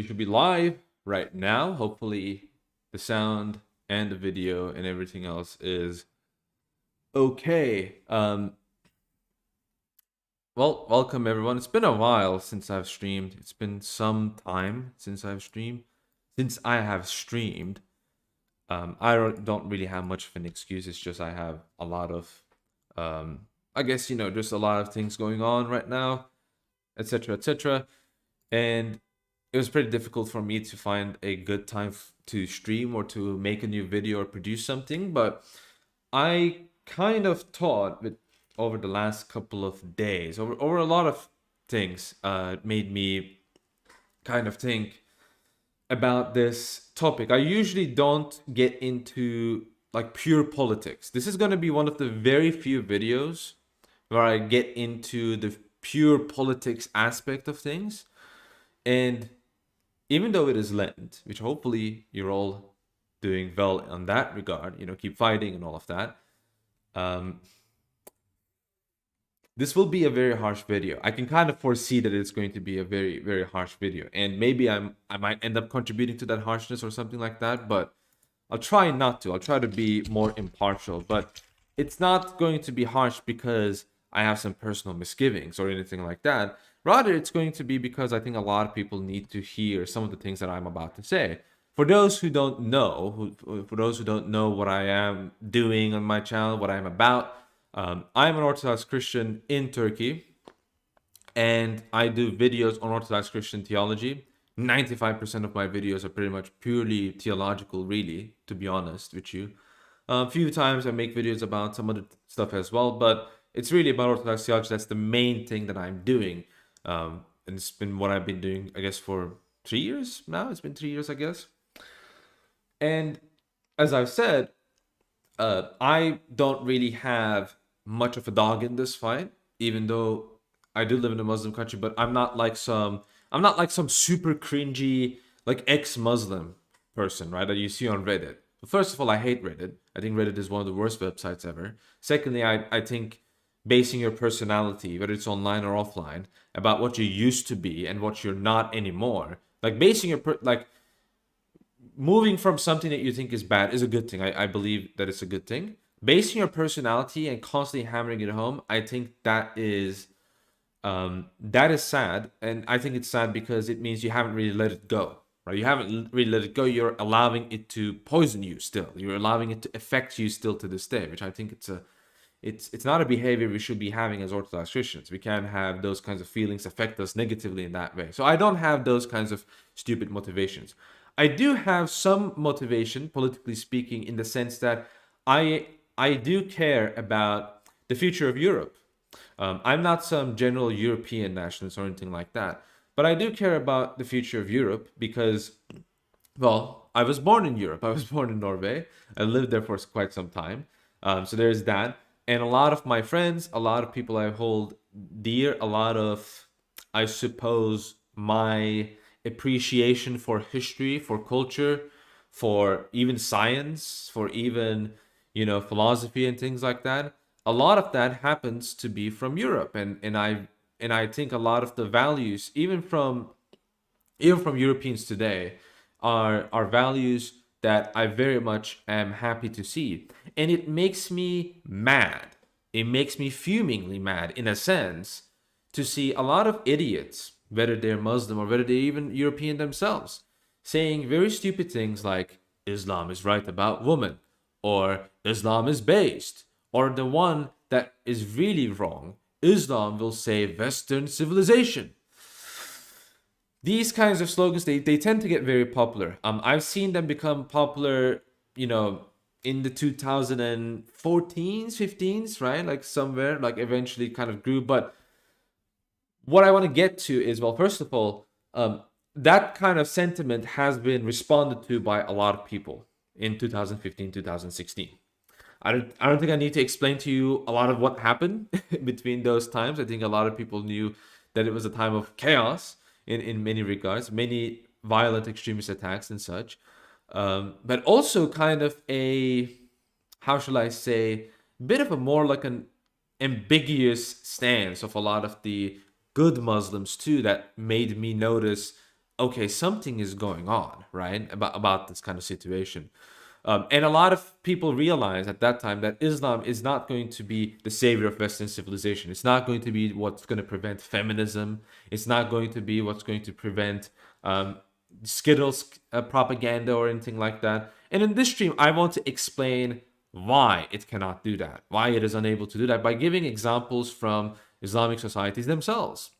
We should be live right now. Hopefully, the sound and the video and everything else is okay. Well, welcome everyone. It's been a while since I've streamed. It's been some time since I've streamed. Since I have streamed, I don't really have much of an excuse. It's just I have a lot of, I guess just a lot of things going on right now, etc., etc. And it was pretty difficult for me to find a good time to stream or to make a new video or produce something. But I kind of thought that over the last couple of days, over a lot of things, made me kind of think about this topic. I usually don't get into like pure politics. This is going to be one of the very few videos where I get into the pure politics aspect of things. And even though it is Lent, which hopefully you're all doing well on that regard, keep fighting and all of that. This will be a very harsh video. I can kind of foresee that it's going to be a very, very harsh video. And maybe I might end up contributing to that harshness or something like that, but I'll try not to. I'll try to be more impartial. But it's not going to be harsh because I have some personal misgivings or anything like that. Rather, it's going to be because I think a lot of people need to hear some of the things that I'm about to say. For those who don't know, for those who don't know what I am doing on my channel, what I'm about, I'm an Orthodox Christian in Turkey, and I do videos on Orthodox Christian theology. 95% of my videos are pretty much purely theological, really, to be honest with you. A few times I make videos about some other stuff as well, but it's really about Orthodox theology. That's the main thing that I'm doing. And it's been what I've been doing, I guess, for 3 years now. It's been 3 years, I guess. And as I've said, I don't really have much of a dog in this fight, even though I do live in a Muslim country. But I'm not like some super cringy like ex-Muslim person, right? That you see on Reddit. But first of all, I hate Reddit. I think Reddit is one of the worst websites ever. Secondly, I think basing your personality, whether it's online or offline, about what you used to be and what you're not anymore, like basing your moving from something that you think is bad is a good thing. I believe that it's a good thing. Basing your personality and constantly hammering it home, I think that is sad. And I think it's sad because it means you haven't really let it go, right? You haven't really let it go. You're allowing it to poison you still. You're allowing it to affect you still to this day, which I think it's not a behavior we should be having as Orthodox Christians. We can't have those kinds of feelings affect us negatively in that way. So I don't have those kinds of stupid motivations. I do have some motivation, politically speaking, in the sense that I do care about the future of Europe. I'm not some general European nationalist or anything like that, but I do care about the future of Europe because, well, I was born in Europe. I was born in Norway. I lived there for quite some time. So there's that. And a lot of my friends, a lot of people I hold dear, a lot of, I suppose, my appreciation for history, for culture, for even science, for even, philosophy and things like that. A lot of that happens to be from Europe. And I think a lot of the values, even from Europeans today, are values that I very much am happy to see. And it makes me mad. It makes me fumingly mad, in a sense, to see a lot of idiots, whether they're Muslim or whether they're even European themselves, saying very stupid things like Islam is right about women, or Islam is based, or the one that is really wrong, Islam will save Western civilization. These kinds of slogans, they tend to get very popular. I've seen them become popular, in the 2014s, 15s, right? Like somewhere, like eventually kind of grew. But what I want to get to is, well, first of all, that kind of sentiment has been responded to by a lot of people in 2015, 2016. I don't think I need to explain to you a lot of what happened between those times. I think a lot of people knew that it was a time of chaos in many regards, many violent extremist attacks and such. But also kind of a, how shall I say, bit of a more like an ambiguous stance of a lot of the good Muslims too, that made me notice okay, something is going on, right? About this kind of situation. And a lot of people realize at that time that Islam is not going to be the savior of Western civilization. It's not going to be what's going to prevent feminism. It's not going to be what's going to prevent Skittles propaganda or anything like that. And in this stream, I want to explain why it cannot do that, why it is unable to do that, by giving examples from Islamic societies themselves.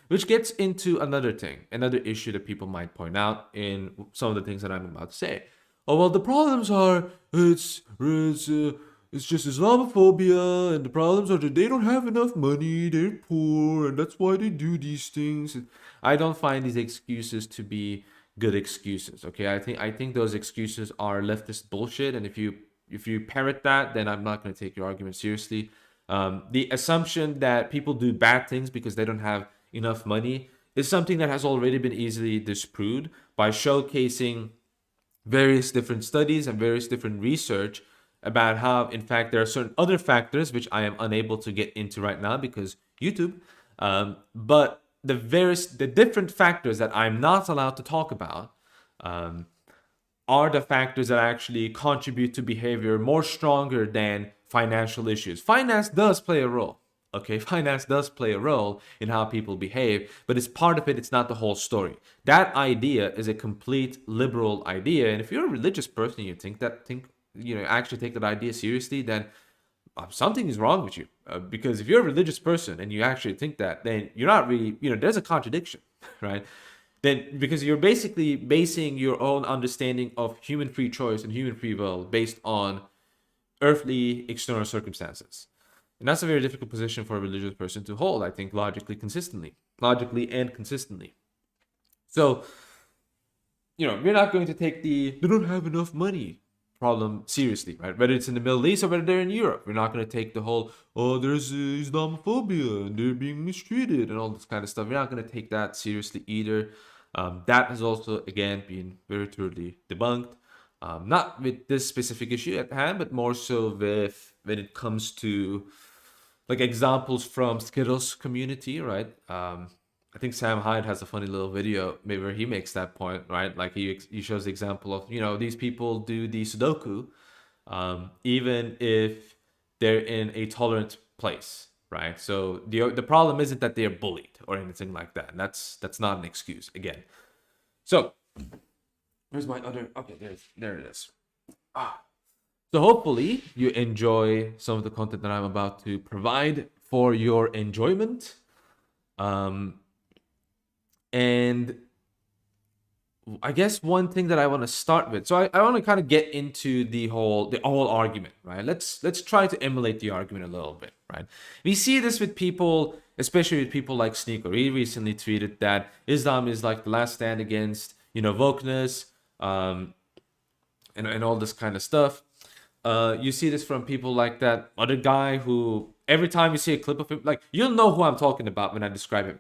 Which gets into another thing, another issue that people might point out in some of the things that I'm about to say. Oh well, the problems are it's just Islamophobia, and the problems are that they don't have enough money, they're poor, and that's why they do these things. I don't find these excuses to be good excuses. Okay, I think those excuses are leftist bullshit, and if you parrot that, then I'm not going to take your argument seriously. The assumption that people do bad things because they don't have enough money is something that has already been easily disproved by showcasing various different studies and various different research about how, in fact, there are certain other factors which I am unable to get into right now because YouTube. But the different factors that I'm not allowed to talk about are the factors that actually contribute to behavior more stronger than financial issues. Finance does play a role. Okay, finance does play a role in how people behave, but it's part of it, it's not the whole story. That idea is a complete liberal idea, and if you're a religious person and you actually take that idea seriously, then something is wrong with you. Because if you're a religious person and you actually think that, then you're not really, there's a contradiction, right? Then because you're basically basing your own understanding of human free choice and human free will based on earthly external circumstances. And that's a very difficult position for a religious person to hold, I think, logically and consistently. So, we're not going to take they don't have enough money problem seriously, right? Whether it's in the Middle East or whether they're in Europe, we're not going to take the whole, there's Islamophobia and they're being mistreated and all this kind of stuff. We're not going to take that seriously either. That has also, again, been very thoroughly debunked. Not with this specific issue at hand, but more so with when it comes to like examples from Skittles community, right? I think Sam Hyde has a funny little video maybe where he makes that point, right? Like he shows the example of, these people do the Sudoku, even if they're in a tolerant place, right? So the problem isn't that they're bullied or anything like that. And that's not an excuse again. So where's my other? Okay, there it is. So hopefully you enjoy some of the content that I'm about to provide for your enjoyment. And I guess one thing that I want to start with, so I want to kind of get into the whole argument, right? Let's try to emulate the argument a little bit, right? We see this with people, especially with people like Sneaker. He recently tweeted that Islam is like the last stand against, wokeness, and all this kind of stuff. You see this from people like that other guy who every time you see a clip of him, like you'll know who I'm talking about when I describe him.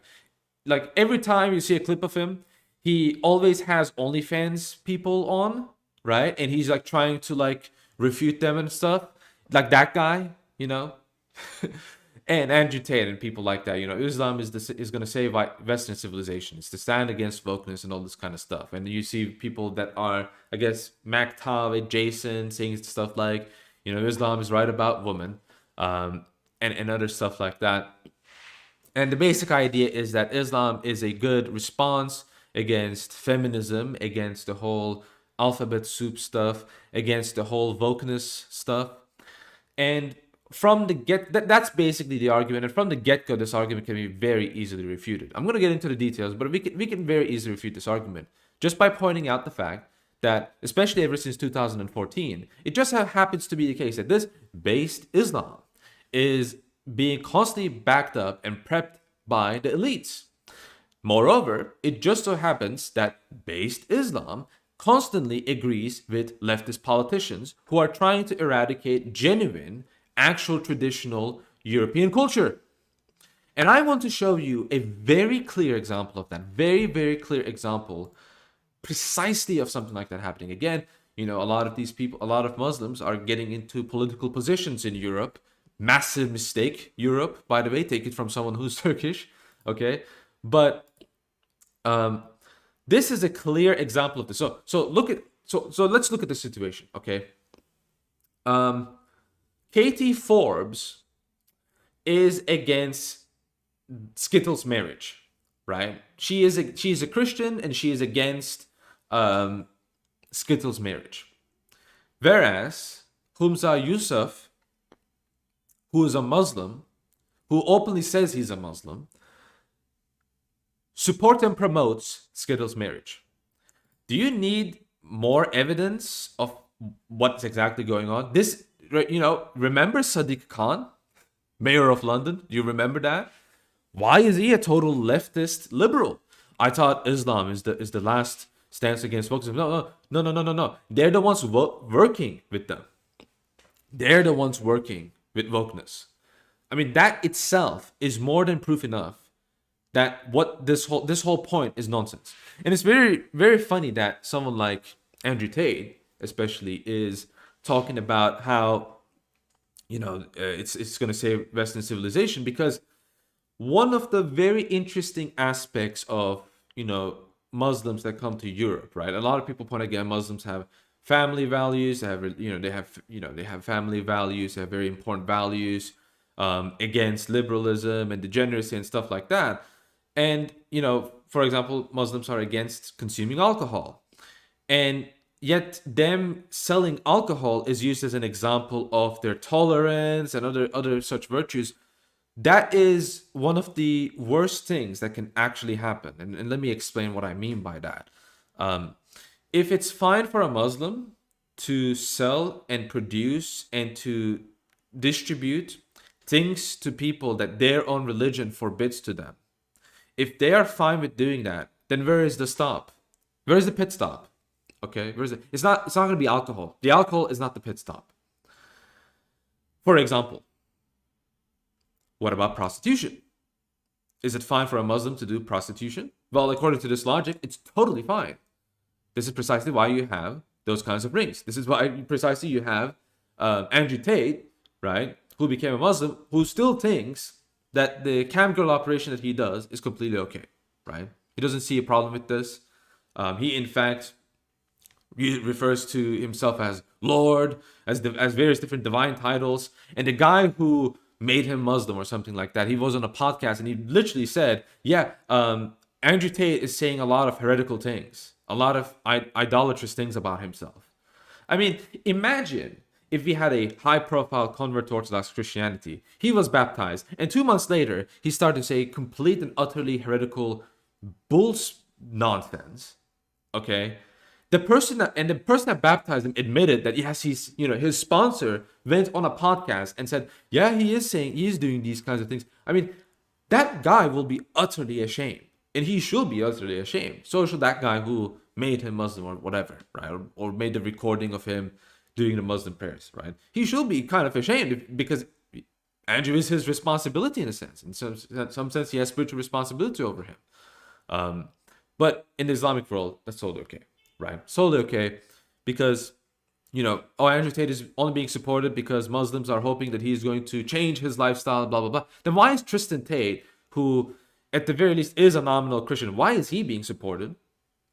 Like every time you see a clip of him, he always has OnlyFans people on, right? And he's like trying to like refute them and stuff. Like that guy, and Andrew Tate and people like that. Islam is going to save Western civilization. It's to stand against wokeness and all this kind of stuff. And you see people that are, I guess, MacTav adjacent saying stuff like, Islam is right about women, and other stuff like that. And the basic idea is that Islam is a good response against feminism, against the whole alphabet soup stuff, against the whole wokeness stuff. And from the that's basically the argument. And from the get-go, this argument can be very easily refuted. I'm going to get into the details, but we can very easily refute this argument just by pointing out the fact that, especially ever since 2014, it just happens to be the case that this based Islam is being constantly backed up and prepped by the elites. Moreover, it just so happens that based Islam constantly agrees with leftist politicians who are trying to eradicate genuine, actual traditional European culture. And I want to show you a very clear example of that. Very, very clear example precisely of something like that happening. Again, a lot of these people, a lot of Muslims are getting into political positions in Europe. Massive mistake, Europe, by the way, take it from someone who's Turkish, okay? But This is a clear example of this. So let's look at the situation, okay? Katie Forbes is against Skittles' marriage, right? She's a Christian and she is against Skittles' marriage. Whereas Humza Yousaf, who is a Muslim, who openly says he's a Muslim, supports and promotes Skittles' marriage. Do you need more evidence of what's exactly going on? This, remember Sadiq Khan, mayor of London? Do you remember that? Why is he a total leftist liberal? I thought Islam is the last stance against wokeism. No. They're the ones working with them. They're the ones working with wokeness. I mean, that itself is more than proof enough that what this whole point is nonsense. And it's very, very funny that someone like Andrew Tate, especially, is talking about how, it's going to save Western civilization, because one of the very interesting aspects of, Muslims that come to Europe, right? A lot of people point out, Muslims have family values. They have family values. They have very important values against liberalism and degeneracy and stuff like that. And, for example, Muslims are against consuming alcohol. And yet them selling alcohol is used as an example of their tolerance and other such virtues. That is one of the worst things that can actually happen. And let me explain what I mean by that. If it's fine for a Muslim to sell and produce and to distribute things to people that their own religion forbids to them, if they are fine with doing that, then where is the stop? Where is the pit stop? Okay, where is it? It's not going to be alcohol. The alcohol is not the pit stop. For example, what about prostitution? Is it fine for a Muslim to do prostitution? Well, according to this logic, it's totally fine. This is precisely why you have those kinds of rings. This is why precisely you have Andrew Tate, right, who became a Muslim, who still thinks that the cam girl operation that he does is completely okay, right? He doesn't see a problem with this. He, in fact, refers to himself as Lord, as various different divine titles. And the guy who made him Muslim or something like that, he was on a podcast and he literally said, Andrew Tate is saying a lot of heretical things, a lot of idolatrous things about himself. I mean, imagine if we had a high-profile convert to Orthodox Christianity. He was baptized, and 2 months later, he started to say complete and utterly heretical nonsense. Okay, the person that baptized him admitted that yes, his sponsor went on a podcast and said, yeah, he is doing these kinds of things. I mean, that guy will be utterly ashamed, and he should be utterly ashamed. So should that guy who made him Muslim or whatever, right? Or made the recording of him doing the Muslim prayers, right? He should be kind of ashamed because Andrew is his responsibility in a sense. In some sense, he has spiritual responsibility over him. But in the Islamic world, that's totally okay, right? Totally okay, because Andrew Tate is only being supported because Muslims are hoping that he's going to change his lifestyle, blah blah blah. Then why is Tristan Tate, who at the very least is a nominal Christian, why is he being supported?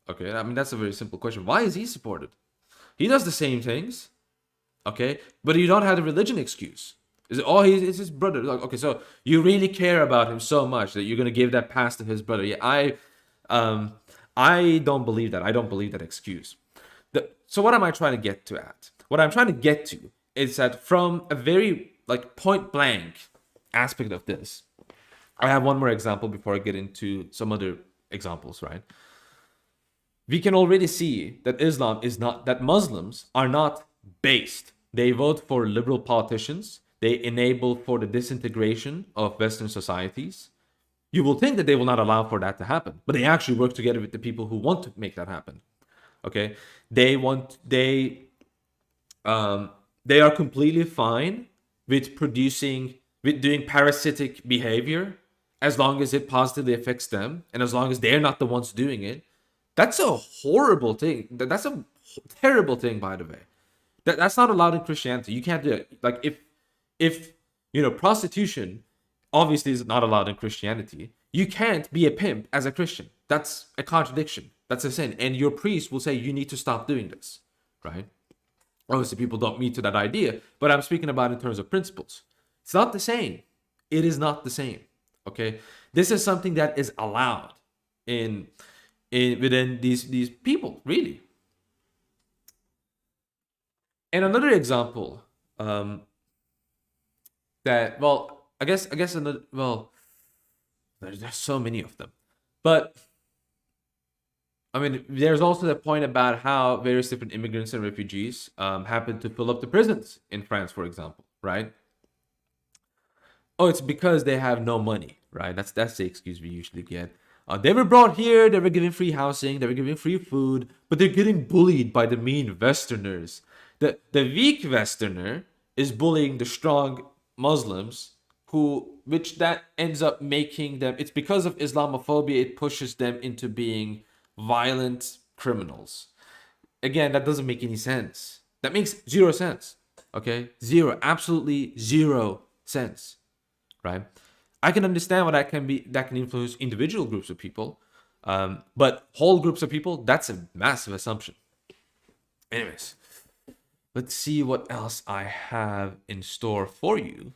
Okay, I mean, that's a very simple question. Why is he supported? He does the same things, okay, but you don't have the religion excuse. Is it, he's his brother? Like, okay, so you really care about him so much that you're gonna give that pass to his brother? Yeah, I don't believe that. I don't believe that excuse. So what am I trying to get to at? What I'm trying to get to is that from a very point blank aspect of this, I have one more example before I get into some other examples, right? We can already see that that Muslims are not based. They vote for liberal politicians. They enable for the disintegration of Western societies. You will think that they will not allow for that to happen, but they actually work together with the people who want to make that happen. Okay, they are completely fine with doing parasitic behavior as long as it positively affects them and as long as they're not the ones doing it. That's a horrible thing. That's a terrible thing, by the way. That's not allowed in Christianity. You can't do it. If prostitution obviously is not allowed in Christianity, you can't be a pimp as a Christian. That's a contradiction. That's a sin. And your priest will say, you need to stop doing this, right? Obviously, people don't meet to that idea, but I'm speaking about in terms of principles. It's not the same. It is not the same. Okay, this is something that is allowed in within these people, really. And another example, that, well, I guess another, well, there's so many of them, but I mean, there's also the point about how various different immigrants and refugees happen to fill up the prisons in France, for example, right? Oh, it's because they have no money, right? That's the excuse we usually get. They were brought here, they were given free housing, they were given free food, but they're getting bullied by the mean Westerners. The weak Westerner is bullying the strong Muslims, who, which that ends up making them. It's because of Islamophobia. It pushes them into being violent criminals. Again, that doesn't make any sense. That makes zero sense. Okay, zero, absolutely zero sense, right? I can understand what that can influence individual groups of people, but whole groups of people, that's a massive assumption. Anyways, let's see what else I have in store for you,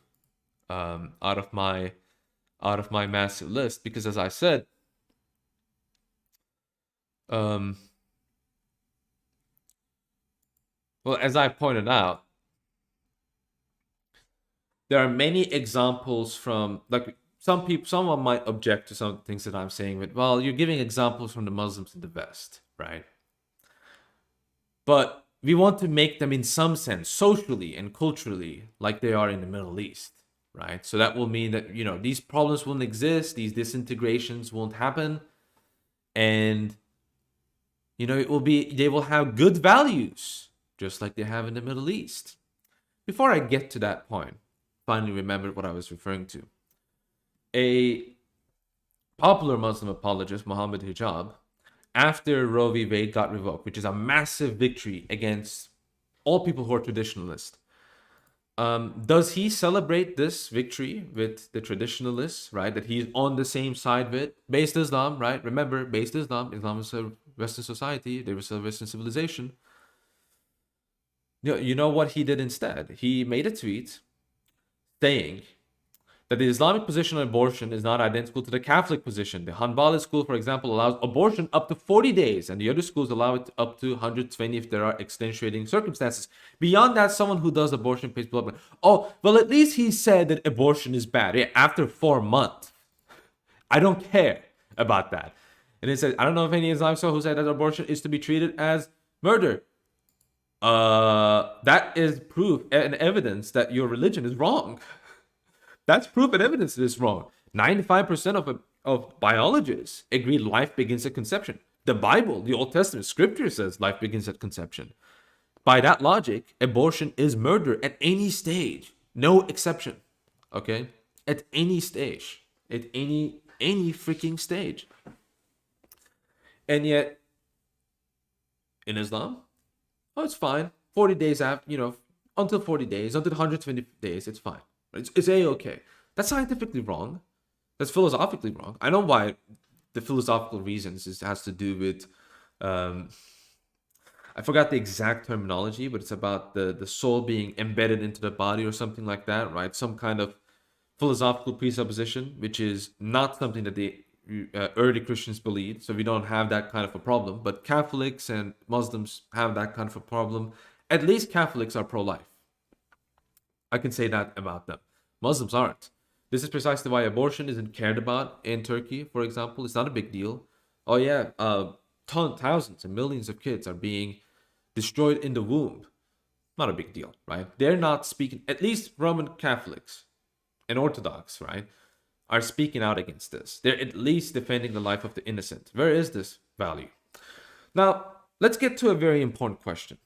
out of my massive list, because as I said, well, as I pointed out, there are many examples from, like, someone might object to some things that I'm saying, but, well, you're giving examples from the Muslims in the West, right? But we want to make them in some sense socially and culturally like they are in the Middle East, right? So that will mean that, these problems won't exist, these disintegrations won't happen, and they will have good values just like they have in the Middle East. Before I get to that point, finally remembered what I was referring to. A popular Muslim apologist, Muhammad Hijab, after Roe v. Wade got revoked, which is a massive victory against all people who are traditionalist, does he celebrate this victory with the traditionalists, right? That he's on the same side with based Islam, right? Remember, based Islam is a Western society. They were a Western civilization. You know what he did instead? He made a tweet saying that the Islamic position on abortion is not identical to the Catholic position. The Hanbali school, for example, allows abortion up to 40 days, and the other schools allow it up to 120 if there are extenuating circumstances. Beyond that, someone who does abortion pays blood. Oh, well, at least he said that abortion is bad. Yeah, after 4 months. I don't care about that. And it says, I don't know if any Islamic scholar who said that abortion is to be treated as murder. That is proof and evidence that your religion is wrong. That's proof and evidence that it's wrong. 95% of biologists agree life begins at conception. The Bible, the Old Testament, Scripture says life begins at conception. By that logic, abortion is murder at any stage, no exception. Okay, at any stage, at any freaking stage. And yet, in Islam, oh, it's fine. 40 days after, until 40 days, until 120 days, it's fine. It's A-okay. That's scientifically wrong. That's philosophically wrong. I know why the philosophical reasons has to do with, I forgot the exact terminology, but it's about the soul being embedded into the body or something like that, right? Some kind of philosophical presupposition, which is not something that the early Christians believed. So we don't have that kind of a problem. But Catholics and Muslims have that kind of a problem. At least Catholics are pro-life. I can say that about them. Muslims aren't. This is precisely why abortion isn't cared about in Turkey, for example. It's not a big deal. Oh yeah, thousands and millions of kids are being destroyed in the womb. Not a big deal, right? They're not speaking, at least Roman Catholics and Orthodox, right, are speaking out against this. They're at least defending the life of the innocent. Where is this value? Now, let's get to a very important question.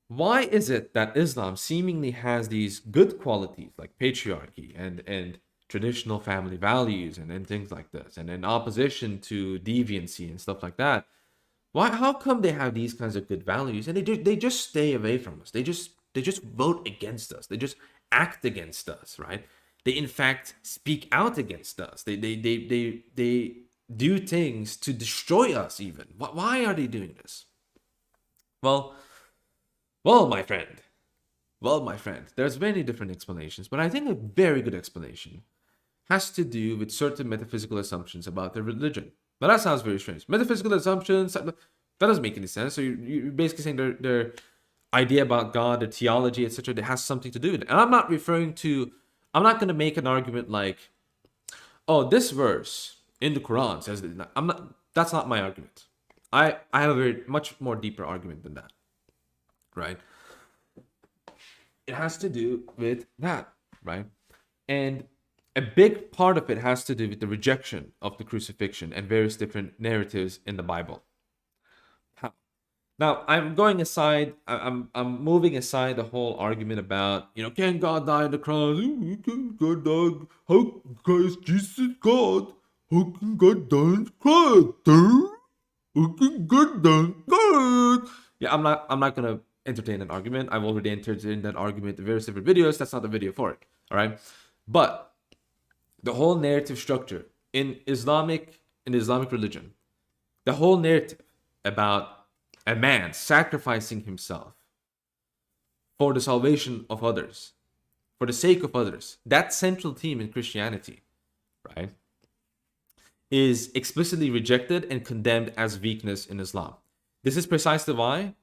Why is it that Islam seemingly has these good qualities like patriarchy and traditional family values and things like this, and in opposition to deviancy and stuff like that? How come they have these kinds of good values and they just stay away from us? They just vote against us. They just act against us, right? They in fact speak out against us. They do things to destroy us even? Why are they doing this? Well, well, my friend. Well, my friend, there's many different explanations, but I think a very good explanation has to do with certain metaphysical assumptions about their religion. Now that sounds very strange. Metaphysical assumptions, that doesn't make any sense. So you're basically saying their idea about God, their theology, etc., that has something to do with it. And I'm not going to make an argument like, oh, this verse in the Quran says that. That's not my argument. I have a very much more deeper argument than that, right? It has to do with that, right? And a big part of it has to do with the rejection of the crucifixion and various different narratives in the Bible. How? Now, I'm going aside, I'm moving aside the whole argument about, can God die on the cross? Can God die? How is Jesus God? How can God die on the cross? How can God die on the cross? Yeah, I'm not gonna entertain an argument. I've already entertained that argument in various different videos. That's not the video for it. All right. But the whole narrative structure in Islamic religion, the whole narrative about a man sacrificing himself for the salvation of others, for the sake of others, that central theme in Christianity, right, is explicitly rejected and condemned as weakness in Islam. This is precisely why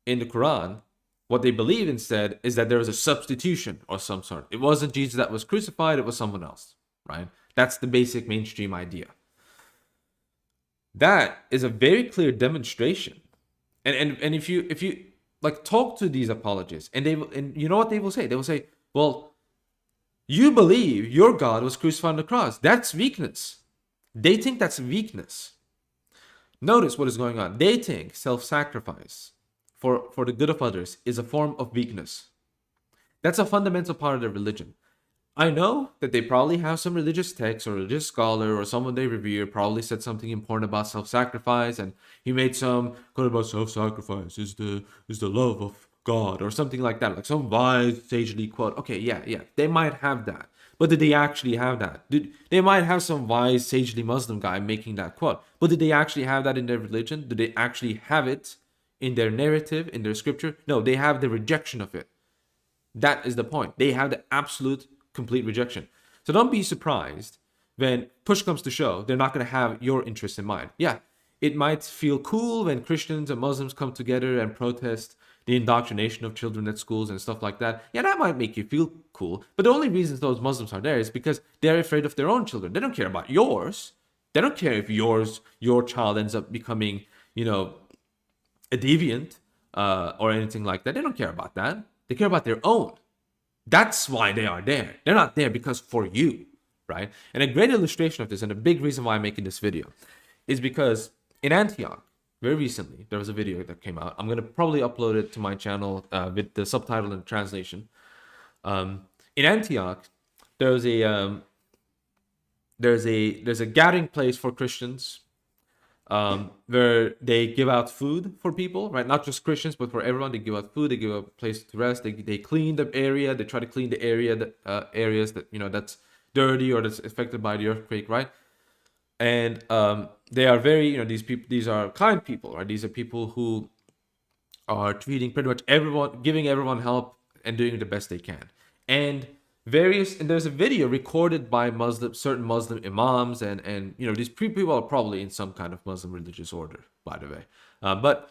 in the Quran, what they believe instead is that there was a substitution of some sort. It wasn't Jesus that was crucified, it was someone else, right? That's the basic mainstream idea. That is a very clear demonstration. And if you like talk to these apologists, and you know what they will say? They will say, well, you believe your God was crucified on the cross. That's weakness. They think that's weakness. Notice what is going on. They think self-sacrifice for the good of others is a form of weakness. That's a fundamental part of their religion. I know that they probably have some religious text or religious scholar or someone they revere probably said something important about self-sacrifice, and he made some quote about self-sacrifice is the love of God or something like that, like some wise sagely quote. Okay, yeah, they might have that. But did they actually have that? They might have some wise sagely Muslim guy making that quote. But did they actually have that in their religion? Did they actually have it in their narrative, in their scripture? No, they have the rejection of it. That is the point. They have the absolute complete rejection. So don't be surprised when push comes to shove, they're not going to have your interest in mind. Yeah, it might feel cool when Christians and Muslims come together and protest the indoctrination of children at schools and stuff like that. Yeah, that might make you feel cool. But the only reason those Muslims are there is because they're afraid of their own children. They don't care about yours. They don't care if your child ends up becoming, a deviant or anything like that. They don't care about that. They care about their own. That's why they are there. They're not there because for you, right? And a great illustration of this, and a big reason why I'm making this video, is because in Antioch, very recently, there was a video that came out. I'm going to probably upload it to my channel with the subtitle and translation. In Antioch, there's a gathering place for Christians where they give out food for people, right? Not just Christians, but for everyone. They give out food. They give a place to rest. They clean the area. They try to clean the areas that that's dirty or that's affected by the earthquake, right? And they are very, these are kind people, right? These are people who are treating pretty much everyone, giving everyone help and doing the best they can. And there's a video recorded by certain Muslim imams, and these people are probably in some kind of Muslim religious order, by the way. But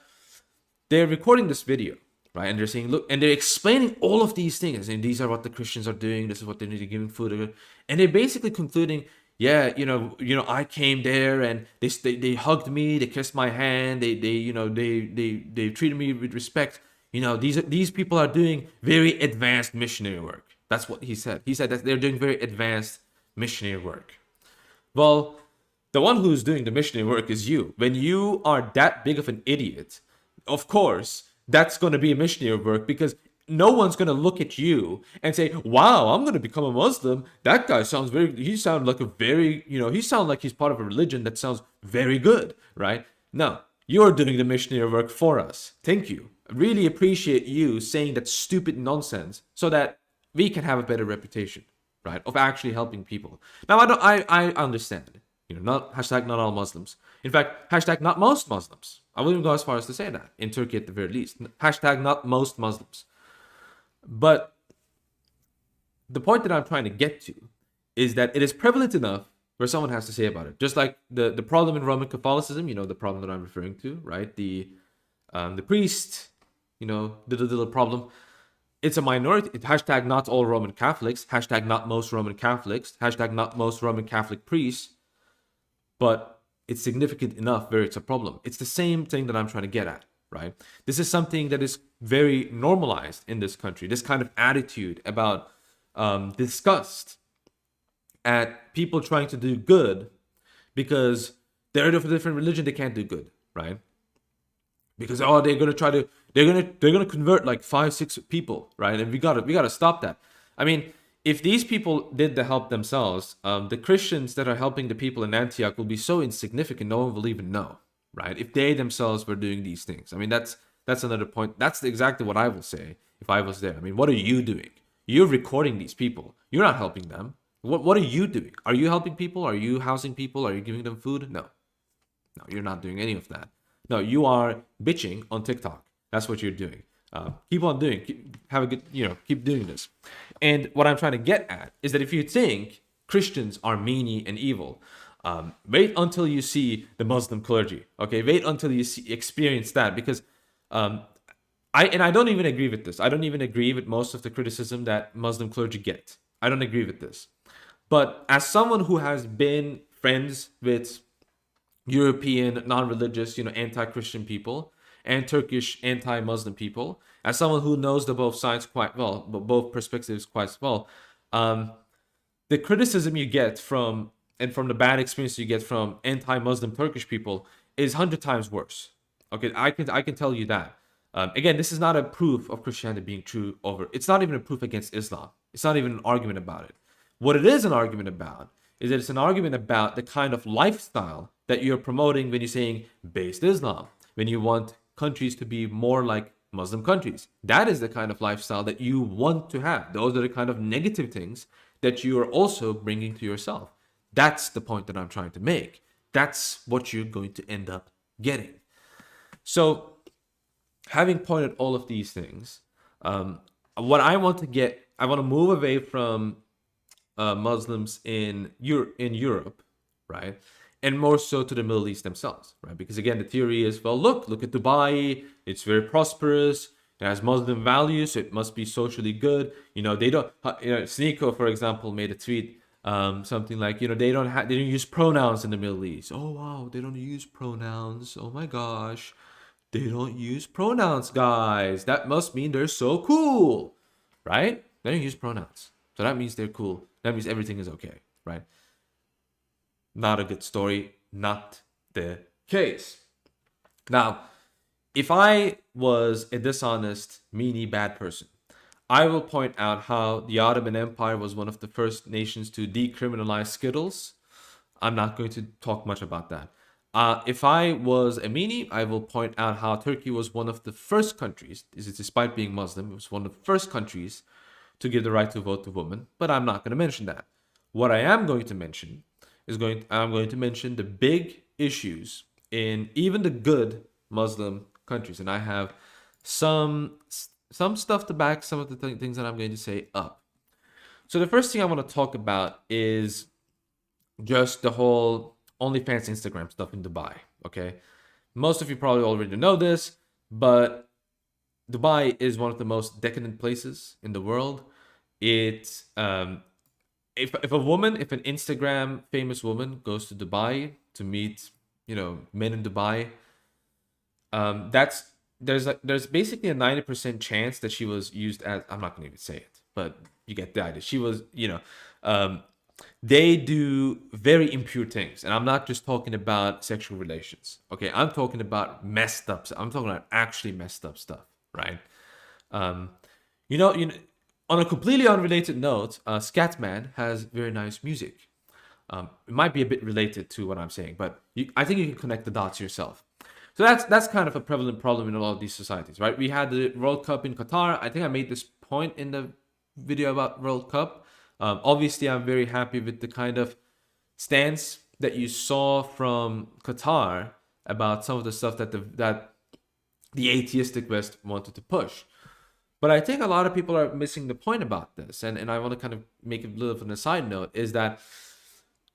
they're recording this video, right? And they're saying, look, and they're explaining all of these things, and these are what the Christians are doing. This is what they need to give food, and they're basically concluding, yeah, I came there and they hugged me, they kissed my hand, they treated me with respect. These people are doing very advanced missionary work. That's what he said. He said that they're doing very advanced missionary work. Well, the one who's doing the missionary work is you. When you are that big of an idiot, of course, that's going to be a missionary work, because no one's going to look at you and say, wow, I'm going to become a Muslim. That guy he sounds like he's part of a religion that sounds very good, right? No, you're doing the missionary work for us. Thank you. I really appreciate you saying that stupid nonsense so that we can have a better reputation, right, of actually helping people. Now, I understand. Not hashtag not all Muslims. In fact, hashtag not most Muslims. I wouldn't go as far as to say that in Turkey at the very least. Hashtag not most Muslims. But the point that I'm trying to get to is that it is prevalent enough where someone has to say about it. Just like the problem in Roman Catholicism, the problem that I'm referring to, right? The priest, the little problem. It's a minority. Hashtag not all Roman Catholics. Hashtag not most Roman Catholics. Hashtag not most Roman Catholic priests. But it's significant enough where it's a problem. It's the same thing that I'm trying to get at, right? This is something that is very normalized in this country. This kind of attitude about disgust at people trying to do good because they're of a different religion, they can't do good, right? Because they're gonna convert like 5-6 people, right? And we gotta stop that. I mean, if these people did the help themselves, the Christians that are helping the people in Antioch will be so insignificant, no one will even know, right? If they themselves were doing these things. I mean, that's another point. That's exactly what I will say if I was there. I mean, what are you doing? You're recording these people. You're not helping them. What are you doing? Are you helping people? Are you housing people? Are you giving them food? No, you're not doing any of that. No, you are bitching on TikTok. That's what you're doing. Keep on doing. Keep doing this. And what I'm trying to get at is that if you think Christians are meanie and evil, wait until you see the Muslim clergy. Okay, wait until you experience that, because I don't even agree with this. I don't even agree with most of the criticism that Muslim clergy get. I don't agree with this. But as someone who has been friends with European non-religious, anti-Christian people and Turkish anti-Muslim people, as someone who knows the both sides quite well, both perspectives quite well, the criticism you get from the bad experience you get from anti-Muslim Turkish people is 100 times worse. Okay, I can tell you that. Again, this is not a proof of Christianity being true over. It's not even a proof against Islam. It's not even an argument about it. What it is an argument about is that it's an argument about the kind of lifestyle that you're promoting when you're saying based Islam, when you want countries to be more like Muslim countries. That is the kind of lifestyle that you want to have. Those are the kind of negative things that you are also bringing to yourself. That's the point that I'm trying to make. That's what you're going to end up getting. So, having pointed all of these things, what I want to move away from Muslims in Europe, right? And more so to the Middle East themselves, right? Because again, the theory is, well, look at Dubai. It's very prosperous. It has Muslim values. So it must be socially good. They don't. Sneeko, for example, made a tweet, something like, they don't use pronouns in the Middle East. Oh wow, they don't use pronouns. Oh my gosh, they don't use pronouns, guys. That must mean they're so cool, right? They don't use pronouns, so that means they're cool. That means everything is okay, right? Not a good story, not the case. Now, if I was a dishonest, meanie, bad person, I will point out how the Ottoman Empire was one of the first nations to decriminalize Skittles. I'm not going to talk much about that. If I was a meanie, I will point out how Turkey was one of the first countries, despite being Muslim, it was one of the first countries to give the right to vote to women, but I'm not going to mention that. What I am going to mention I'm going to mention the big issues in even the good Muslim countries, and I have some stuff to back some of the things that I'm going to say up. So the first thing I want to talk about is just the whole OnlyFans Instagram stuff in Dubai. Okay, most of you probably already know this, but Dubai is one of the most decadent places in the world. It's if an Instagram famous woman goes to Dubai to meet, men in Dubai, there's basically a 90% chance that she was used as, I'm not gonna even say it, but you get the idea. She was, they do very impure things, and I'm not just talking about sexual relations. Okay, I'm talking about messed up. I'm talking about actually messed up stuff, right? On a completely unrelated note, Scatman has very nice music. It might be a bit related to what I'm saying, but I think you can connect the dots yourself. So that's kind of a prevalent problem in a lot of these societies, right? We had the World Cup in Qatar. I think I made this point in the video about World Cup. Obviously, I'm very happy with the kind of stance that you saw from Qatar about some of the stuff that the atheistic West wanted to push. But I think a lot of people are missing the point about this, and I want to kind of make a little of an aside note, is that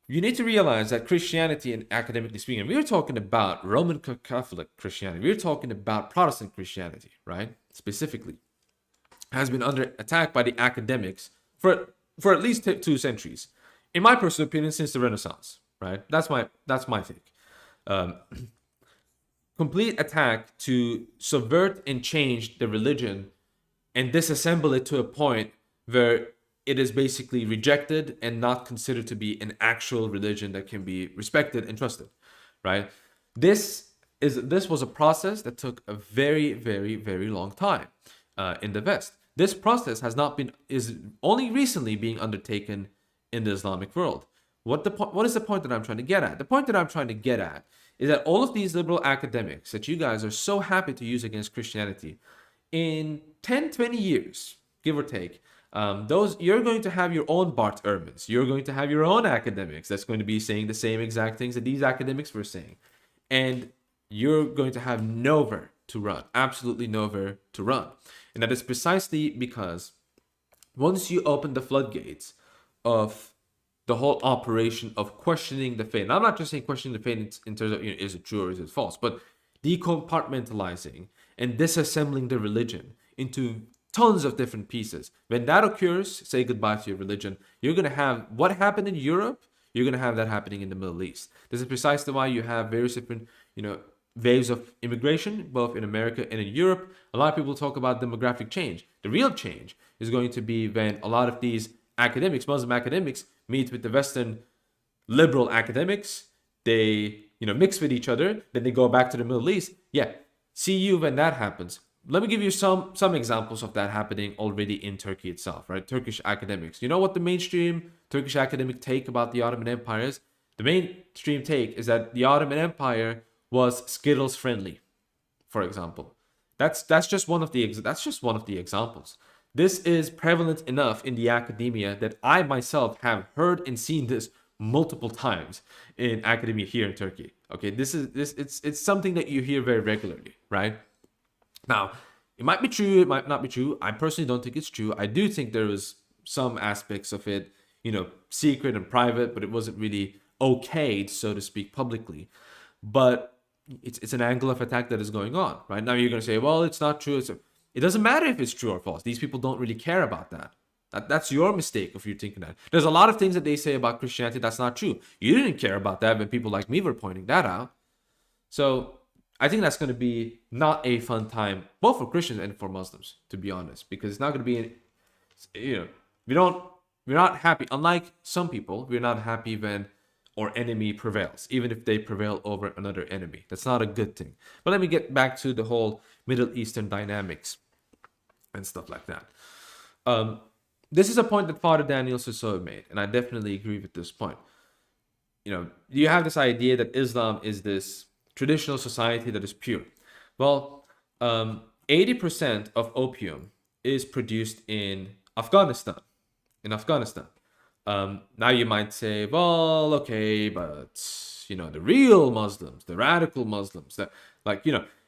you need to realize that Christianity, and academically speaking, we were talking about Roman Catholic Christianity, we were talking about Protestant Christianity, right? Specifically, has been under attack by the academics for at least 2 centuries. In my personal opinion, since the Renaissance, right? That's my take. Complete attack to subvert and change the religion and disassemble it to a point where it is basically rejected and not considered to be an actual religion that can be respected and trusted, right? This was a process that took a very, very, very long time in the West. This process is only recently being undertaken in the Islamic world. What is the point that I'm trying to get at? The point that I'm trying to get at is that all of these liberal academics that you guys are so happy to use against Christianity, in 10, 20 years, give or take, you're going to have your own Bart Ehrmans. You're going to have your own academics that's going to be saying the same exact things that these academics were saying. And you're going to have nowhere to run, absolutely nowhere to run. And that is precisely because once you open the floodgates of the whole operation of questioning the faith, and I'm not just saying questioning the faith in terms of, is it true or is it false, but decompartmentalizing and disassembling the religion into tons of different pieces. When that occurs, say goodbye to your religion. You're going to have what happened in Europe, you're going to have that happening in the Middle East. This is precisely why you have various different, waves of immigration, both in America and in Europe. A lot of people talk about demographic change. The real change is going to be when a lot of these academics, Muslim academics, meet with the Western liberal academics. They, mix with each other. Then they go back to the Middle East. Yeah, see you when that happens. Let me give you some examples of that happening already in Turkey itself, right? Turkish academics. You know what the mainstream Turkish academic take about the Ottoman Empire is? The mainstream take is that the Ottoman Empire was Skittles friendly, for example. That's just one of the examples. This is prevalent enough in the academia that I myself have heard and seen this multiple times in academia here in Turkey. Okay, it's something that you hear very regularly, right? Now, it might be true, it might not be true. I personally don't think it's true. I do think there was some aspects of it, secret and private, but it wasn't really okayed, so to speak, publicly. But it's an angle of attack that is going on, right? Now you're going to say, well, it's not true. It doesn't matter if it's true or false. These people don't really care about that. That's your mistake if you're thinking that. There's a lot of things that they say about Christianity that's not true. You didn't care about that when people like me were pointing that out. So I think that's going to be not a fun time, both for Christians and for Muslims, to be honest, because it's not going to be, we're not happy. Unlike some people, we're not happy when our enemy prevails, even if they prevail over another enemy. That's not a good thing. But let me get back to the whole Middle Eastern dynamics and stuff like that. This is a point that Father Daniel Sossoe made, and I definitely agree with this point. You have this idea that Islam is this traditional society that is pure. Well, 80% of opium is produced in Afghanistan. Now you might say, well, okay, but the real Muslims, the radical Muslims,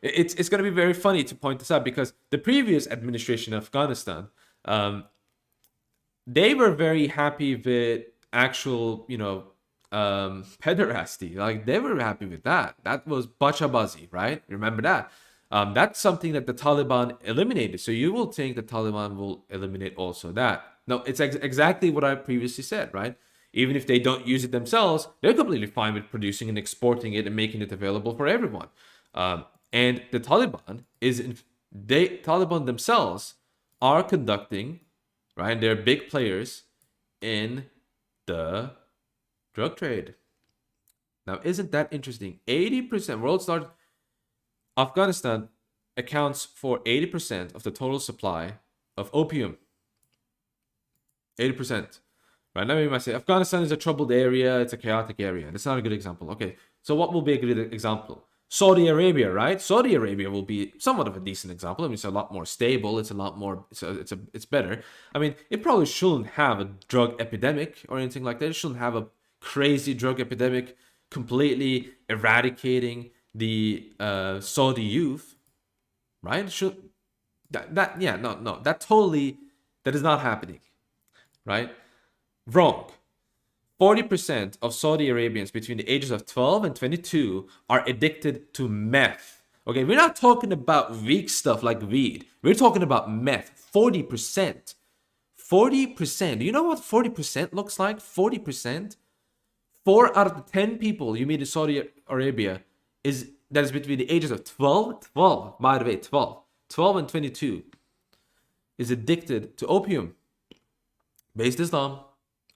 it's going to be very funny to point this out because the previous administration of Afghanistan, they were very happy with actual, pederasty. Like they were happy with that. That was bachabazi, right? Remember that? That's something that the Taliban eliminated. So you will think the Taliban will eliminate also that. No, it's exactly what I previously said, right? Even if they don't use it themselves, they're completely fine with producing and exporting it and making it available for everyone. And the Taliban Taliban themselves are conducting, right? They're big players in the drug trade. Now, isn't that interesting? 80% Afghanistan accounts for 80% of the total supply of opium. 80%. Right now, you might say Afghanistan is a troubled area, it's a chaotic area. That's not a good example. Okay, so what will be a good example? Saudi Arabia, right? Saudi Arabia will be somewhat of a decent example. I mean, it's a lot more stable. It's a lot more. It's better. I mean, it probably shouldn't have a drug epidemic or anything like that. It shouldn't have a crazy drug epidemic, completely eradicating the Saudi youth, right? Should that yeah, no, that is not happening, right? Wrong. 40% of Saudi Arabians between the ages of 12 and 22 are addicted to meth. Okay, we're not talking about weak stuff like weed. We're talking about meth. 40%. 40%. Do you know what 40% looks like? 40%. 4 out of the 10 people you meet in Saudi Arabia that is between the ages of 12, by the way, 12 and 22 is addicted to opium based Islam,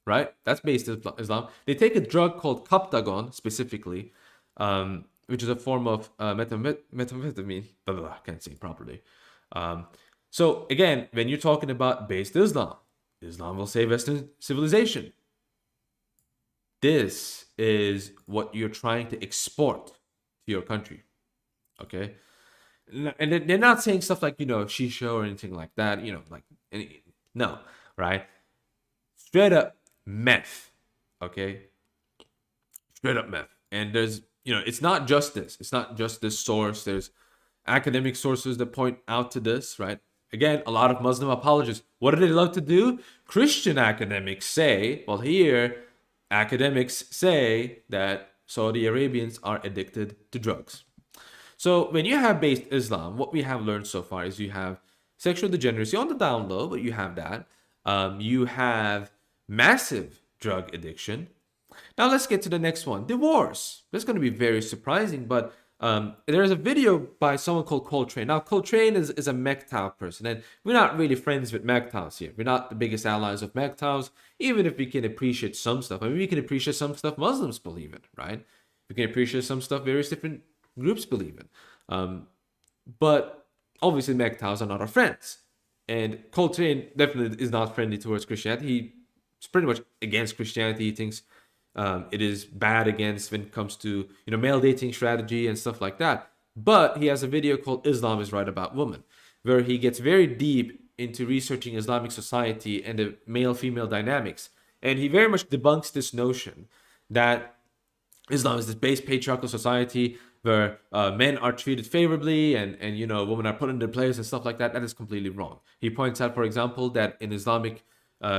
right? That's based Islam. They take a drug called Captagon specifically, which is a form of methamphetamine. Blah, blah, blah, I can't say it properly. So again, when you're talking about based Islam, Islam will say Western civilization. This is what you're trying to export to your country, okay? And they're not saying stuff like, shisha or anything like that, no, right? Straight up meth, okay? Straight up meth. And there's, it's not just this. It's not just this source. There's academic sources that point out to this, right? Again, a lot of Muslim apologists. What do they love to do? Christian academics say, well, here, academics say that Saudi Arabians are addicted to drugs. So when you have based Islam, what we have learned so far is you have sexual degeneracy on the down low, but you have that. You have massive drug addiction. Now let's get to the next one, divorce. That's going to be very surprising, but there's a video by someone called Coltrane. Now, Coltrane is a MGTOW person, and we're not really friends with MGTOWs here. We're not the biggest allies of MGTOWs, even if we can appreciate some stuff. I mean, we can appreciate some stuff Muslims believe in, right? We can appreciate some stuff various different groups believe in. But obviously, MGTOWs are not our friends. And Coltrane definitely is not friendly towards Christianity. He's pretty much against Christianity. He thinks it is bad against when it comes to male dating strategy and stuff like that. But he has a video called Islam is Right About Women, where he gets very deep into researching Islamic society and the male-female dynamics. And he very much debunks this notion that Islam is this base patriarchal society where men are treated favorably and women are put in their place and stuff like that. That is completely wrong. He points out, for example, that in Islamic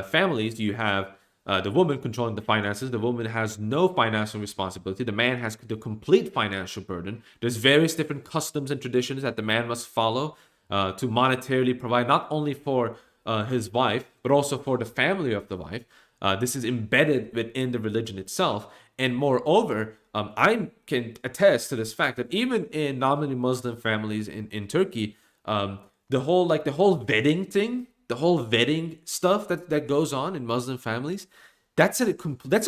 families, you have the woman controlling the finances. The woman has no financial responsibility. The man has the complete financial burden. There's various different customs and traditions that the man must follow to monetarily provide not only for his wife, but also for the family of the wife. This is embedded within the religion itself. And moreover, I can attest to this fact that even in nominally Muslim families in Turkey, the whole vetting thing, the whole vetting stuff that goes on in Muslim families, that's a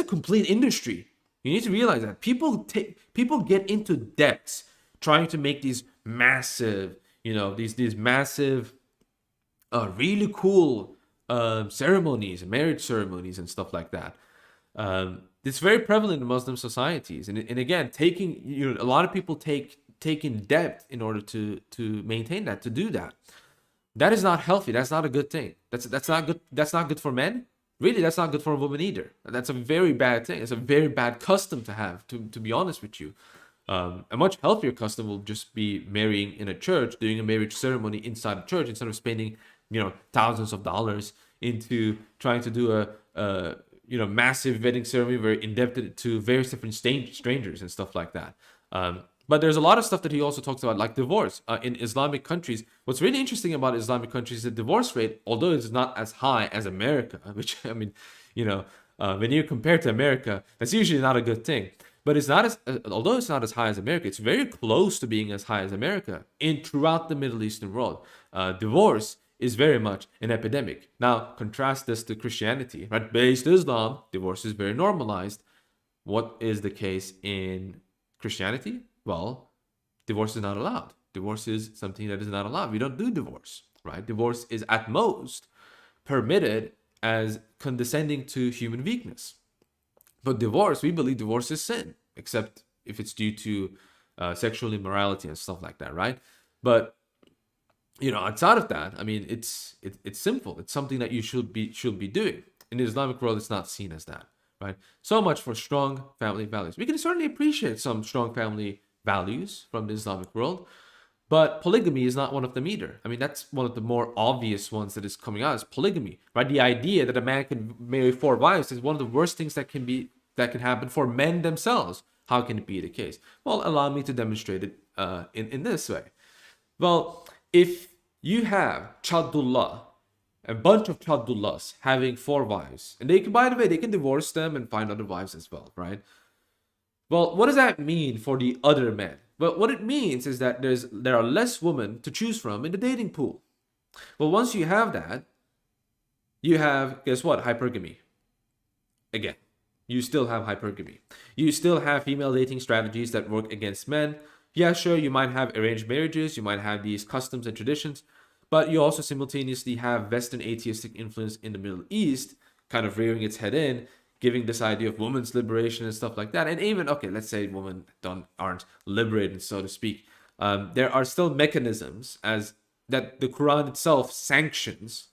complete industry. You need to realize that people get into depths trying to make these massive, these massive, really cool ceremonies, marriage ceremonies, and stuff like that. It's very prevalent in Muslim societies, and again, taking a lot of people take in depth in order to maintain that, to do that. That is not healthy. That's not a good thing. That's not good. That's not good for men. Really, that's not good for a woman either. That's a very bad thing. It's a very bad custom to have. To be honest with you, a much healthier custom will just be marrying in a church, doing a marriage ceremony inside a church instead of spending thousands of dollars into trying to do a massive wedding ceremony where indebted to various different strangers and stuff like that. But there's a lot of stuff that he also talks about, like divorce. In Islamic countries, what's really interesting about Islamic countries is the divorce rate, although it's not as high as America, which, I mean, when you compare to America, that's usually not a good thing. But it's not although it's not as high as America, it's very close to being as high as America throughout the Middle Eastern world. Divorce is very much an epidemic. Now, contrast this to Christianity, right? Based Islam, divorce is very normalized. What is the case in Christianity? Well, divorce is not allowed. Divorce is something that is not allowed. We don't do divorce, right? Divorce is at most permitted as condescending to human weakness. But divorce, we believe divorce is sin, except if it's due to sexual immorality and stuff like that, right? But outside of that, I mean, it's sinful. It's something that you should be doing. In the Islamic world, it's not seen as that, right? So much for strong family values. We can certainly appreciate some strong family values from the Islamic world, but polygamy is not one of them either. I mean, that's one of the more obvious ones that is coming out is polygamy, right? The idea that a man can marry 4 wives is one of the worst things that can happen for men themselves. How can it be the case? Well, allow me to demonstrate it in this way. Well, if you have Chaddullah, a bunch of Chaddullahs having 4 wives, and they can, by the way, they can divorce them and find other wives as well, right? Well, what does that mean for the other men? Well, what it means is that there are less women to choose from in the dating pool. Well, once you have that, you have, guess what? Hypergamy. Again, you still have hypergamy. You still have female dating strategies that work against men. Yeah, sure, you might have arranged marriages, you might have these customs and traditions, but you also simultaneously have Western atheistic influence in the Middle East kind of rearing its head in, giving this idea of women's liberation and stuff like that. And even, okay, let's say women aren't liberated, so to speak. There are still mechanisms as that the Quran itself sanctions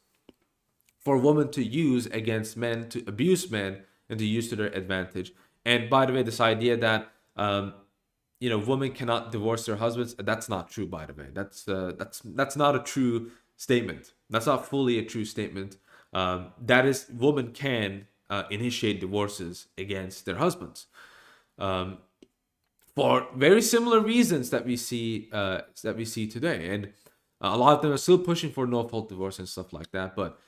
for women to use against men, to abuse men, and to use to their advantage. And by the way, this idea that women cannot divorce their husbands, that's not true. By the way, that's not a true statement. That's not fully a true statement. That is, women can initiate divorces against their husbands for very similar reasons that we see today, and a lot of them are still pushing for no-fault divorce and stuff like that. But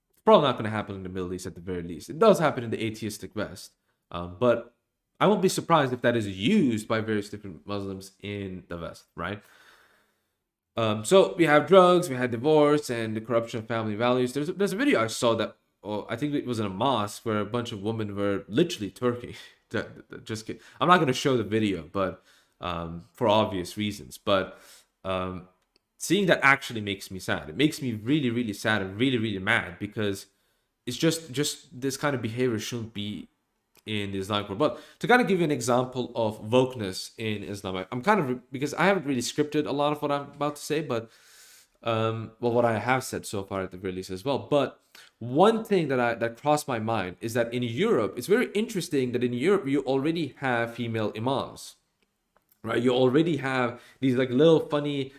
it's probably not going to happen in the Middle East at the very least. It does happen in the atheistic West, but I won't be surprised if that is used by various different Muslims in the West, right? So we have drugs, we had divorce, and the corruption of family values. There's a video I saw that, I think it was in a mosque where a bunch of women were literally twerking. Just kidding. I'm not going to show the video, but for obvious reasons. But seeing that actually makes me sad. It makes me really, really sad and really, really mad, because it's just this kind of behavior shouldn't be in the Islamic world. But to kind of give you an example of wokeness in Islam, I'm kind of, because I haven't really scripted a lot of what I'm about to say, but what I have said so far at the very least as well. But one thing that crossed my mind is that in Europe, it's very interesting that in Europe you already have female imams, right? You already have these like little funny,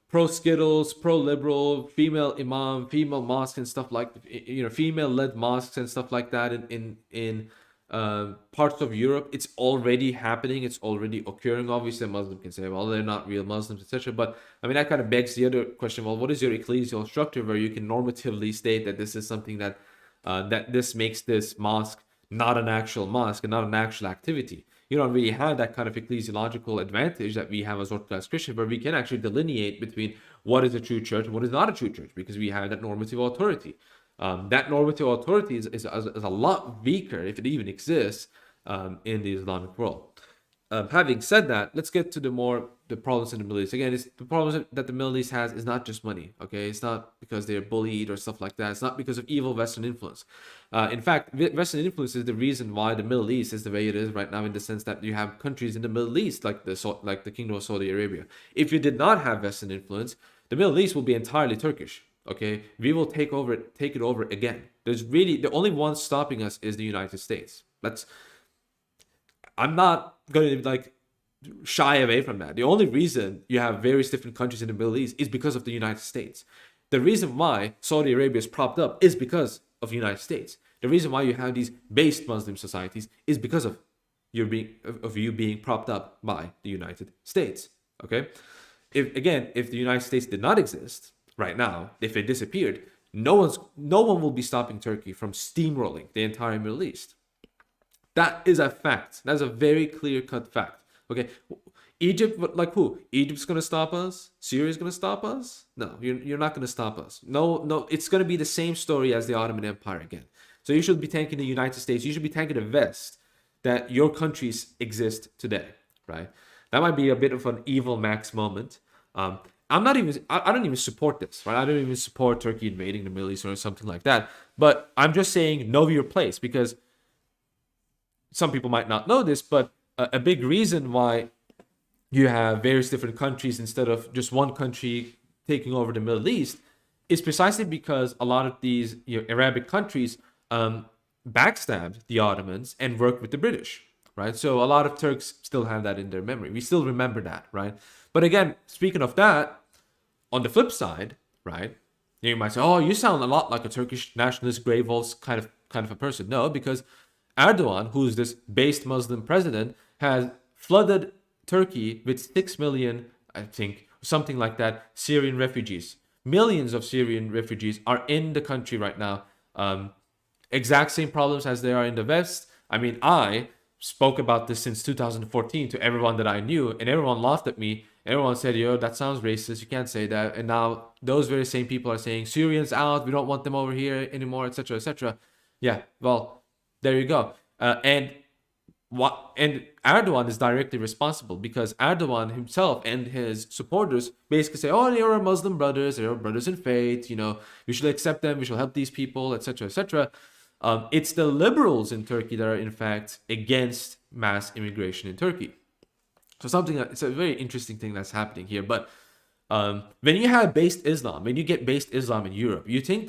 pro Skittles, pro liberal, female imam, female mosque and stuff like, female led mosques and stuff like that in parts of Europe. It's already happening. It's already occurring. Obviously, a Muslim can say, well, they're not real Muslims, etc. But I mean, that kind of begs the other question. Well, what is your ecclesial structure where you can normatively state that this is something that that this makes this mosque not an actual mosque and not an actual activity? You don't really have that kind of ecclesiological advantage that we have as Orthodox Christians, where we can actually delineate between what is a true church and what is not a true church, because we have that normative authority. That normative authority is a lot weaker, if it even exists, in the Islamic world. Having said that, let's get to the problems in the Middle East. Again, it's the problems that the Middle East has is not just money, okay? It's not because they're bullied or stuff like that. It's not because of evil Western influence. In fact, Western influence is the reason why the Middle East is the way it is right now, in the sense that you have countries in the Middle East, like the Kingdom of Saudi Arabia. If you did not have Western influence, the Middle East will be entirely Turkish. Okay, we will take it over again. There's really, the only one stopping us is the United States. I'm not going to shy away from that. The only reason you have various different countries in the Middle East is because of the United States. The reason why Saudi Arabia is propped up is because of the United States. The reason why you have these based Muslim societies is because of you being propped up by the United States. Okay, if the United States did not exist right now, if it disappeared, no one will be stopping Turkey from steamrolling the entire Middle East. That is a fact. That's a very clear-cut fact. Okay, Egypt, like who? Egypt's gonna stop us? Syria's gonna stop us? No, you're not gonna stop us. No, it's gonna be the same story as the Ottoman Empire again. So you should be thanking the United States. You should be thanking the West that your countries exist today, right? That might be a bit of an evil Max moment. I don't even support this, right? I don't even support Turkey invading the Middle East or something like that. But I'm just saying, know your place, because some people might not know this, but a big reason why you have various different countries instead of just one country taking over the Middle East is precisely because a lot of these Arabic countries backstabbed the Ottomans and worked with the British, right? So a lot of Turks still have that in their memory. We still remember that, right? But again, speaking of that, on the flip side, right? You might say, "Oh, you sound a lot like a Turkish nationalist, grey wolves kind of a person." No, because Erdogan, who's this based Muslim president, has flooded Turkey with 6 million, I think, something like that, Syrian refugees. Millions of Syrian refugees are in the country right now. Exact same problems as they are in the West. I mean, I spoke about this since 2014 to everyone that I knew, and everyone laughed at me. Everyone said, "Yo, that sounds racist. You can't say that." And now those very same people are saying, "Syrians out. We don't want them over here anymore," etc., etc. Yeah, well, there you go. And Erdogan is directly responsible because Erdogan himself and his supporters basically say, "Oh, they are our Muslim brothers. They are brothers in faith. You know, we should accept them. We should help these people, etc., etc." It's the liberals in Turkey that are in fact against mass immigration in Turkey. So it's a very interesting thing that's happening here. But when you have based Islam, when you get based Islam in Europe, you think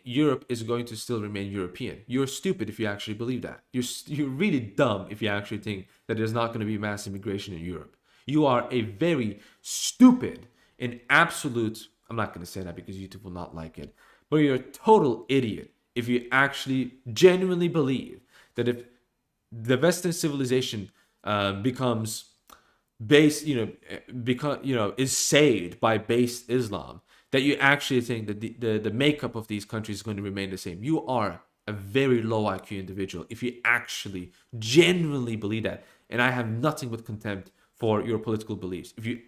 Europe is going to still remain European. You're stupid if you actually believe that. You're really dumb if you actually think that there's not going to be mass immigration in Europe. You are a very stupid and absolute. I'm not going to say that because YouTube will not like it, but you're a total idiot if you actually genuinely believe that if the Western civilization becomes is saved by based Islam, that you actually think that the makeup of these countries is going to remain the same. You are a very low IQ individual if you actually genuinely believe that. And I have nothing but contempt for your political beliefs. If you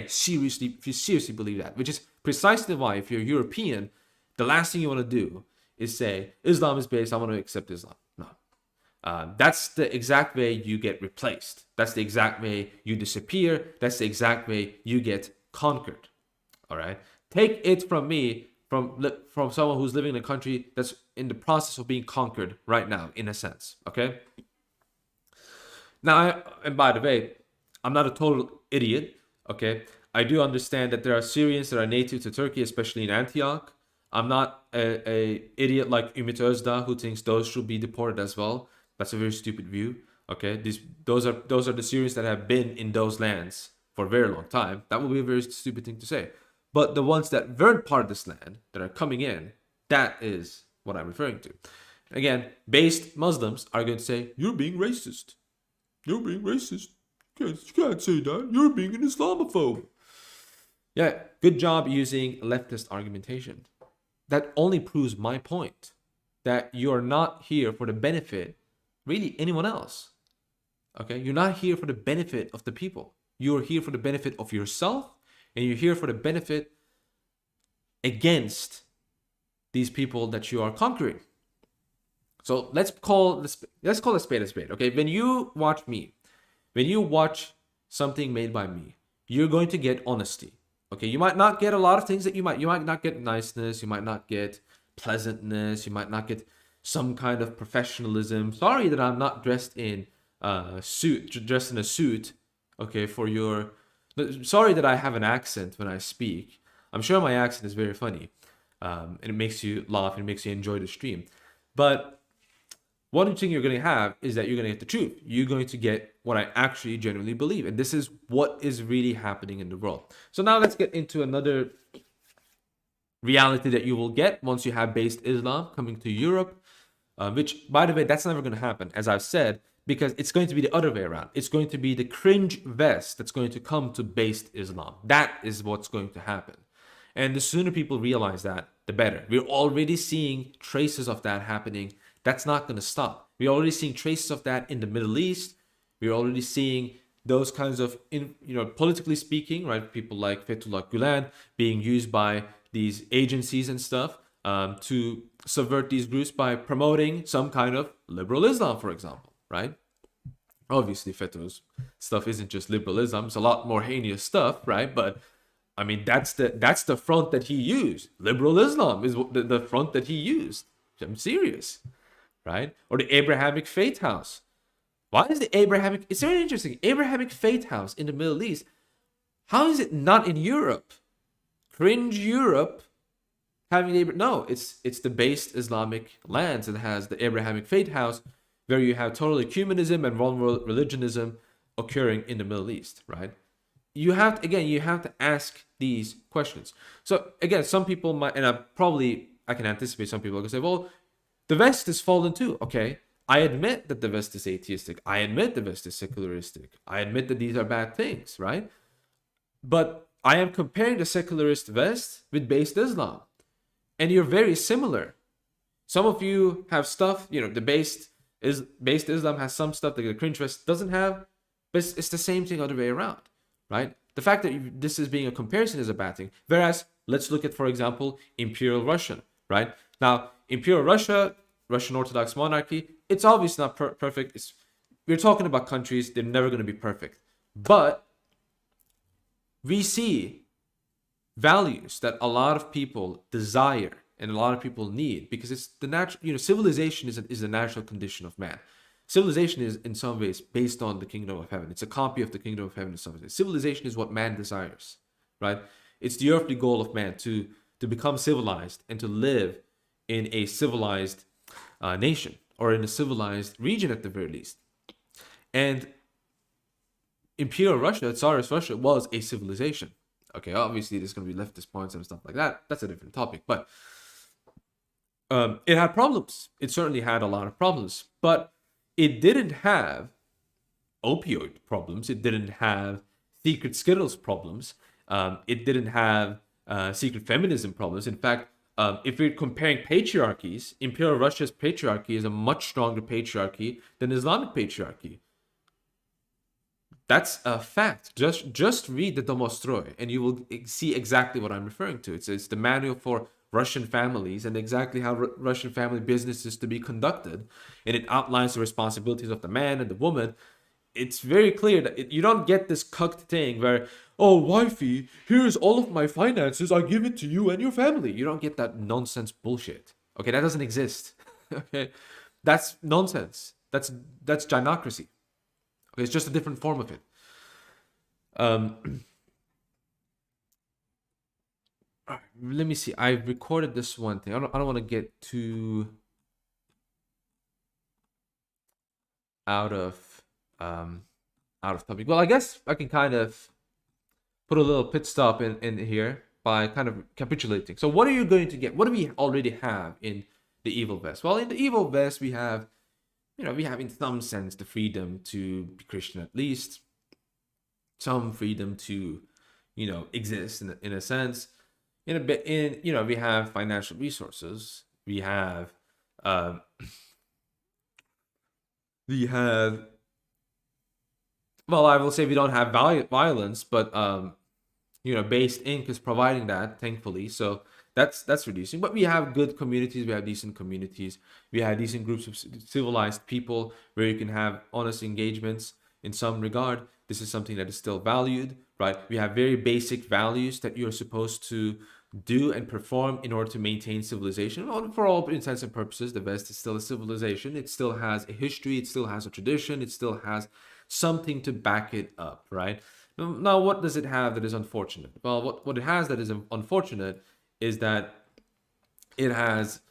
seriously believe that, which is precisely why if you're European, the last thing you want to do is say Islam is based, I want to accept Islam. No. That's the exact way you get replaced. That's the exact way you disappear. That's the exact way you get conquered. All right. Take it from me, from someone who's living in a country that's in the process of being conquered right now, in a sense. Okay. Now, and by the way, I'm not a total idiot. Okay. I do understand that there are Syrians that are native to Turkey, especially in Antioch. I'm not a idiot like Ümit Özdağ who thinks those should be deported as well. That's a very stupid view. Okay, those are the Syrians that have been in those lands for a very long time. That would be a very stupid thing to say. But the ones that weren't part of this land that are coming in, that is what I'm referring to. Again, based Muslims are going to say, "You're being racist. You're being racist. You can't say that. You're being an Islamophobe." Yeah, good job using leftist argumentation. That only proves my point that you're not here for the benefit really anyone else. Okay, you're not here for the benefit of the people. You're here for the benefit of yourself, and you're here for the benefit against these people that you are conquering. So let's call a spade a spade. Okay, when you watch something made by me, you're going to get honesty. Okay, you might not get a lot of things that you might not get niceness, you might not get pleasantness, you might not get some kind of professionalism. Sorry that I'm not dressed in a suit. Okay, sorry that I have an accent when I speak. I'm sure my accent is very funny, and it makes you laugh and it makes you enjoy the stream. But one thing you're going to have is that you're going to get the truth. You're going to get what I actually genuinely believe. And this is what is really happening in the world. So now let's get into another reality that you will get once you have based Islam coming to Europe, which, by the way, that's never going to happen, as I've said, because it's going to be the other way around. It's going to be the cringe West that's going to come to based Islam. That is what's going to happen. And the sooner people realize that, the better. We're already seeing traces of that happening. That's not going to stop. We're already seeing traces of that in the Middle East. We're already seeing those kinds of, politically speaking, right? People like Fethullah Gulen being used by these agencies and stuff to subvert these groups by promoting some kind of liberal Islam, for example, right? Obviously, Fethullah's stuff isn't just liberal Islam. It's a lot more heinous stuff, right? But I mean, that's the front that he used. Liberal Islam is the front that he used. I'm serious. Right? Or the Abrahamic Faith House. Why is it's very interesting. Abrahamic Faith House in the Middle East. How is it not in Europe? Cringe Europe having no, it's the based Islamic lands. It has the Abrahamic faith house, where you have total ecumenism and vulnerable religionism occurring in the Middle East, right? You have to, again, you have to ask these questions. So again, some people might, and I can anticipate some people are gonna say, well, the West is fallen too. Okay, I admit that the West is atheistic. I admit the West is secularistic. I admit that these are bad things, right? But I am comparing the secularist West with based Islam, and you're very similar. Some of you have stuff, the based Islam has some stuff that the cringe West doesn't have, but it's the same thing other way around, right? The fact that this is being a comparison is a bad thing. Whereas, let's look at, for example, Imperial Russia, right? Now, Imperial Russia, Russian Orthodox monarchy, it's obviously not perfect. We're talking about countries, they're never going to be perfect. But we see values that a lot of people desire and a lot of people need, because it's the natural, civilization is a natural condition of man. Civilization is in some ways based on the kingdom of heaven. It's a copy of the kingdom of heaven in some ways. Civilization is what man desires, right? It's the earthly goal of man to become civilized and to live in a civilized nation, or in a civilized region at the very least. And Imperial Russia, Tsarist Russia, was a civilization. Okay, obviously there's going to be leftist points and stuff like that. That's a different topic. But it had problems. It certainly had a lot of problems. But it didn't have opioid problems. It didn't have secret Skittles problems. It didn't have secret feminism problems. In fact, if we're comparing patriarchies, Imperial Russia's patriarchy is a much stronger patriarchy than Islamic patriarchy. That's a fact. Just read the Domostroy and you will see exactly what I'm referring to. It's the manual for Russian families and exactly how Russian family business is to be conducted. And it outlines the responsibilities of the man and the woman. It's very clear that you don't get this cucked thing where, oh, wifey, here's all of my finances. I give it to you and your family. You don't get that nonsense bullshit. Okay, that doesn't exist. Okay, that's nonsense. That's gynocracy. Okay, it's just a different form of it. Let me see. I recorded this one thing. I don't want to get too out of topic. Well, I guess I can kind of put a little pit stop in here by kind of capitulating. So what are you going to get? What do we already have in the Evil West? Well, in the Evil West, we have, we have in some sense the freedom to be Christian, at least some freedom to, exist in a sense. In a bit, we have financial resources. We have well, I will say we don't have violence, but Based Inc. is providing that, thankfully. So that's reducing. But we have good communities. We have decent communities. We have decent groups of civilized people where you can have honest engagements in some regard. This is something that is still valued, right? We have very basic values that you're supposed to do and perform in order to maintain civilization. Well, for all intents and purposes, the West is still a civilization. It still has a history. It still has a tradition. It still has something to back it up, right? Now, what does it have that is unfortunate? Well, what it has that is unfortunate is that it has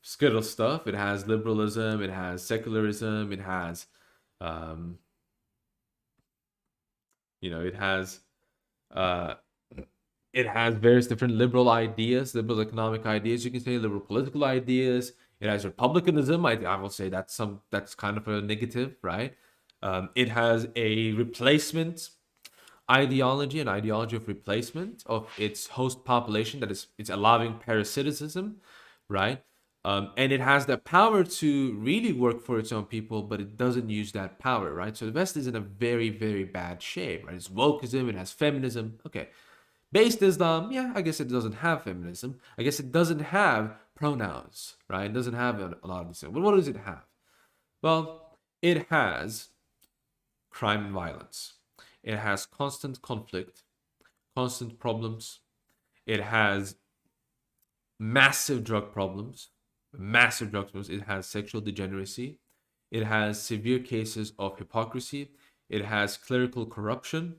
Skittle stuff. It has liberalism. It has secularism. It has, it has various different liberal ideas, liberal economic ideas. You can say liberal political ideas. It has republicanism. I will say that's kind of a negative, right? It has a replacement ideology, an ideology of replacement of its host population, that is, it's allowing parasitism, right? And it has the power to really work for its own people, but it doesn't use that power, right? So the West is in a very, very bad shape, right? It's wokeism, it has feminism. Okay. Based Islam, yeah, I guess it doesn't have feminism. I guess it doesn't have pronouns, right? It doesn't have a lot of these things. But what does it have? Well, it has crime and violence. It has constant conflict, constant problems. It has massive drug problems, It has sexual degeneracy. It has severe cases of hypocrisy. It has clerical corruption.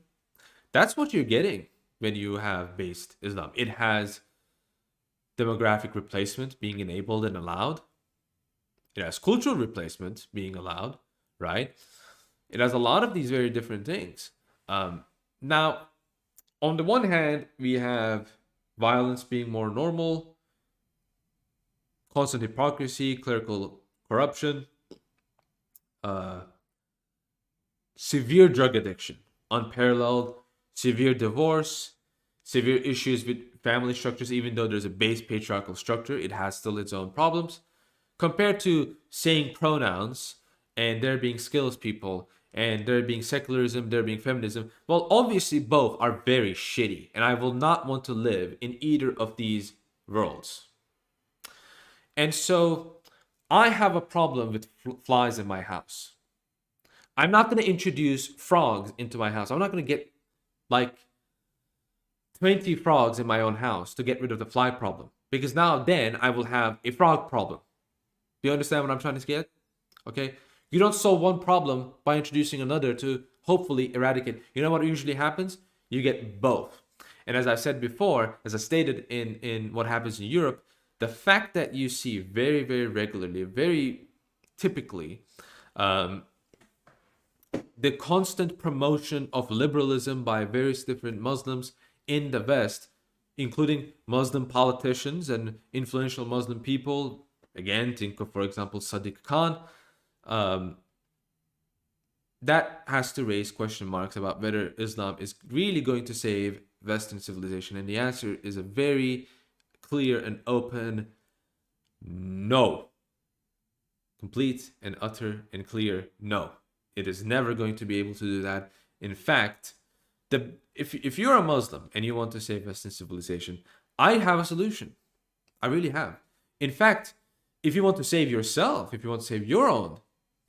That's what you're getting when you have based Islam. It has demographic replacement being enabled and allowed. It has cultural replacement being allowed, right? It has a lot of these very different things. Now, on the one hand, we have violence being more normal, constant hypocrisy, clerical corruption, uh, severe drug addiction, unparalleled, severe divorce, severe issues with family structures. Even though there's a base patriarchal structure, it has still its own problems. Compared to saying pronouns and there being skills people and there being secularism, there being feminism, well, obviously both are very shitty, and I will not want to live in either of these worlds. And so I have a problem with flies in my house. I'm not going to introduce frogs into my house. I'm not going to get like 20 frogs in my own house to get rid of the fly problem, because now then I will have a frog problem. Do you understand what I'm trying to get? Okay. You don't solve one problem by introducing another to hopefully eradicate. You know what usually happens? You get both. And as I said before, as I stated in what happens in Europe, the fact that you see very, very regularly, very typically, the constant promotion of liberalism by various different Muslims in the West, including Muslim politicians and influential Muslim people. Again, think of, for example, Sadiq Khan. That has to raise question marks about whether Islam is really going to save Western civilization. And the answer is a very clear and open no. Complete and utter and clear no. It is never going to be able to do that. In fact, if you're a Muslim and you want to save Western civilization, I have a solution. I really have. In fact, if you want to save yourself, if you want to save your own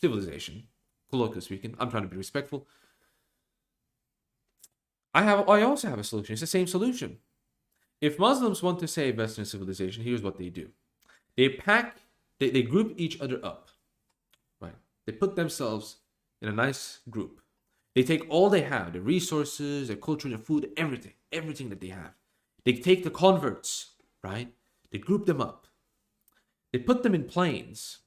civilization, colloquially speaking, I'm trying to be respectful, I also have a solution. It's the same solution. If Muslims want to save Western civilization, here's what they do. They group each other up, right? They put themselves in a nice group. They take all they have, the resources, their culture, their food, everything that they have. They take the converts, right? They group them up. They put them in planes,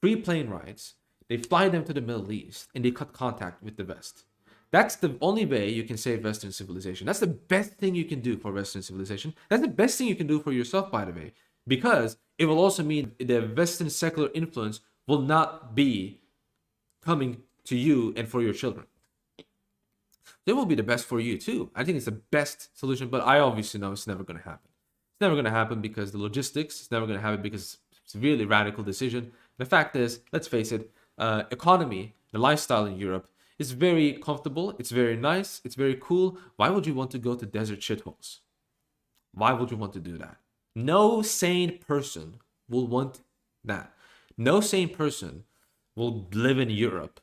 free plane rides. They fly them to the Middle East and they cut contact with the West. That's the only way you can save Western civilization. That's the best thing you can do for Western civilization. That's the best thing you can do for yourself, by the way, because it will also mean the Western secular influence will not be coming to you and for your children. They will be the best for you too. I think it's the best solution, but I obviously know it's never going to happen. It's never going to happen because the logistics. It's never going to happen because it's a really radical decision. The fact is, let's face it, economy, the lifestyle in Europe is very comfortable. It's very nice. It's very cool. Why would you want to go to desert shitholes? Why would you want to do that? No sane person will want that. No sane person will live in Europe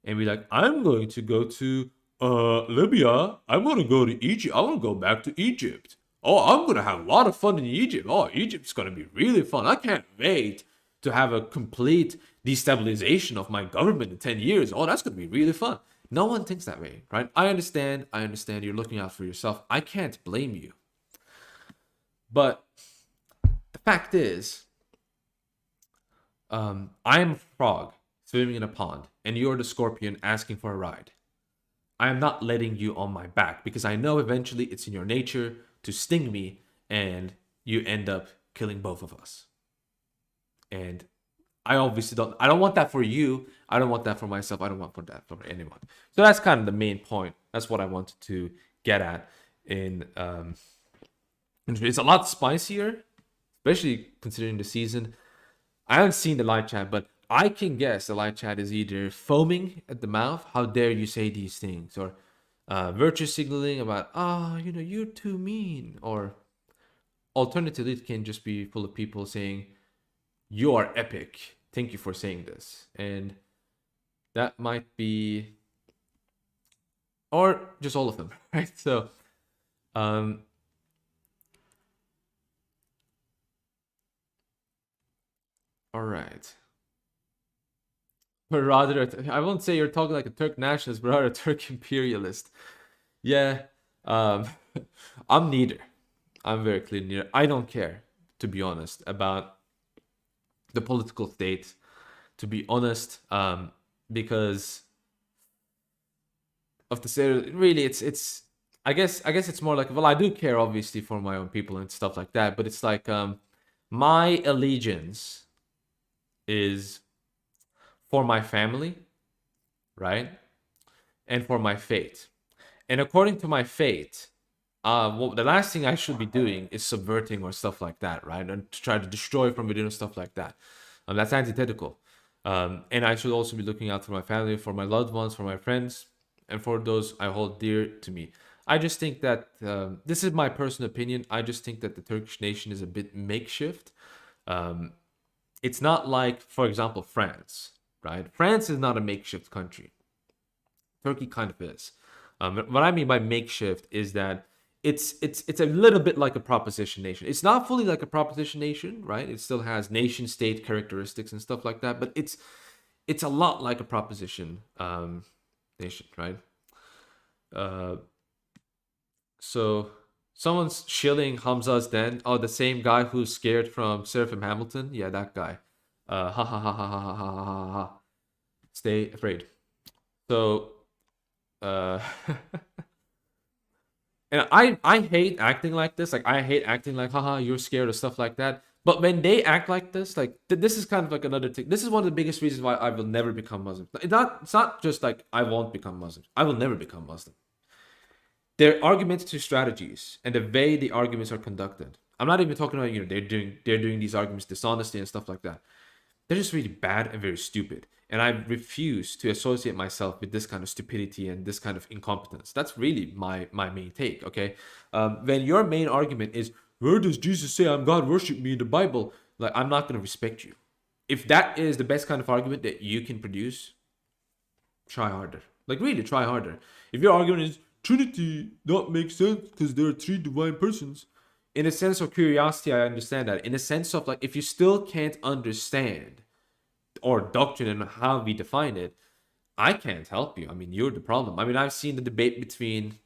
and be like, I'm going to go to Libya. I'm going to go to Egypt. I want to go back to Egypt. Oh, I'm going to have a lot of fun in Egypt. Oh, Egypt's going to be really fun. I can't wait to have a complete destabilization of my government in 10 years. Oh, that's going to be really fun. No one thinks that way, right? I understand you're looking out for yourself. I can't blame you. But the fact is, I'm a frog swimming in a pond, and you're the scorpion asking for a ride. I am not letting you on my back because I know eventually it's in your nature to sting me and you end up killing both of us. And I obviously I don't want that for you. I don't want that for myself. I don't want that for anyone. So that's kind of the main point. That's what I wanted to get at it's a lot spicier, especially considering the season. I haven't seen the live chat, but I can guess the live chat is either foaming at the mouth, how dare you say these things, or virtue signaling about, you're too mean, or alternatively, it can just be full of people saying, you are epic. Thank you for saying this. And that might be, or just all of them, right? So, all right. But rather, I won't say you're talking like a Turk nationalist, but rather a Turk imperialist. Yeah, I'm neither. I'm very clear neither. I don't care. to be honest, about the political state, to be honest, because of the state. Really, it's. I guess it's more like, well, I do care obviously for my own people and stuff like that, but it's like my allegiance is for my family, right, and for my faith. And according to my faith, well, the last thing I should be doing is subverting or stuff like that, right? And to try to destroy from within or stuff like that. That's antithetical. And I should also be looking out for my family, for my loved ones, for my friends, and for those I hold dear to me. I just think that this is my personal opinion. I just think that the Turkish nation is a bit makeshift. Um, it's not like, for example, France, right? France is not a makeshift country. Turkey kind of is. What I mean by makeshift is that it's a little bit like a proposition nation. It's not fully like a proposition nation, right? It still has nation state characteristics and stuff like that, but it's a lot like a proposition nation, right? Uh, so someone's shilling Hamza's den. Oh, the same guy who's scared from Seraphim Hamilton. Yeah, that guy. Ha ha ha ha ha ha ha ha ha. Stay afraid. So, uh, and I hate acting like this. Like I hate acting like, haha, you're scared or stuff like that. But when they act like this, like this is kind of like another thing. This is one of the biggest reasons why I will never become Muslim. It's not just like I won't become Muslim. I will never become Muslim. Their arguments to strategies and the way the arguments are conducted. I'm not even talking about, they're doing these arguments dishonesty and stuff like that. They're just really bad and very stupid. And I refuse to associate myself with this kind of stupidity and this kind of incompetence. That's really my main take, okay? When your main argument is, where does Jesus say I'm God, worship me in the Bible? Like, I'm not going to respect you. If that is the best kind of argument that you can produce, try harder. Like, really, try harder. If your argument is, Trinity not make sense because there are three divine persons, in a sense of curiosity, I understand that. In a sense of, like, if you still can't understand or doctrine and how we define it, I can't help you. I mean, you're the problem. I mean, I've seen the debate between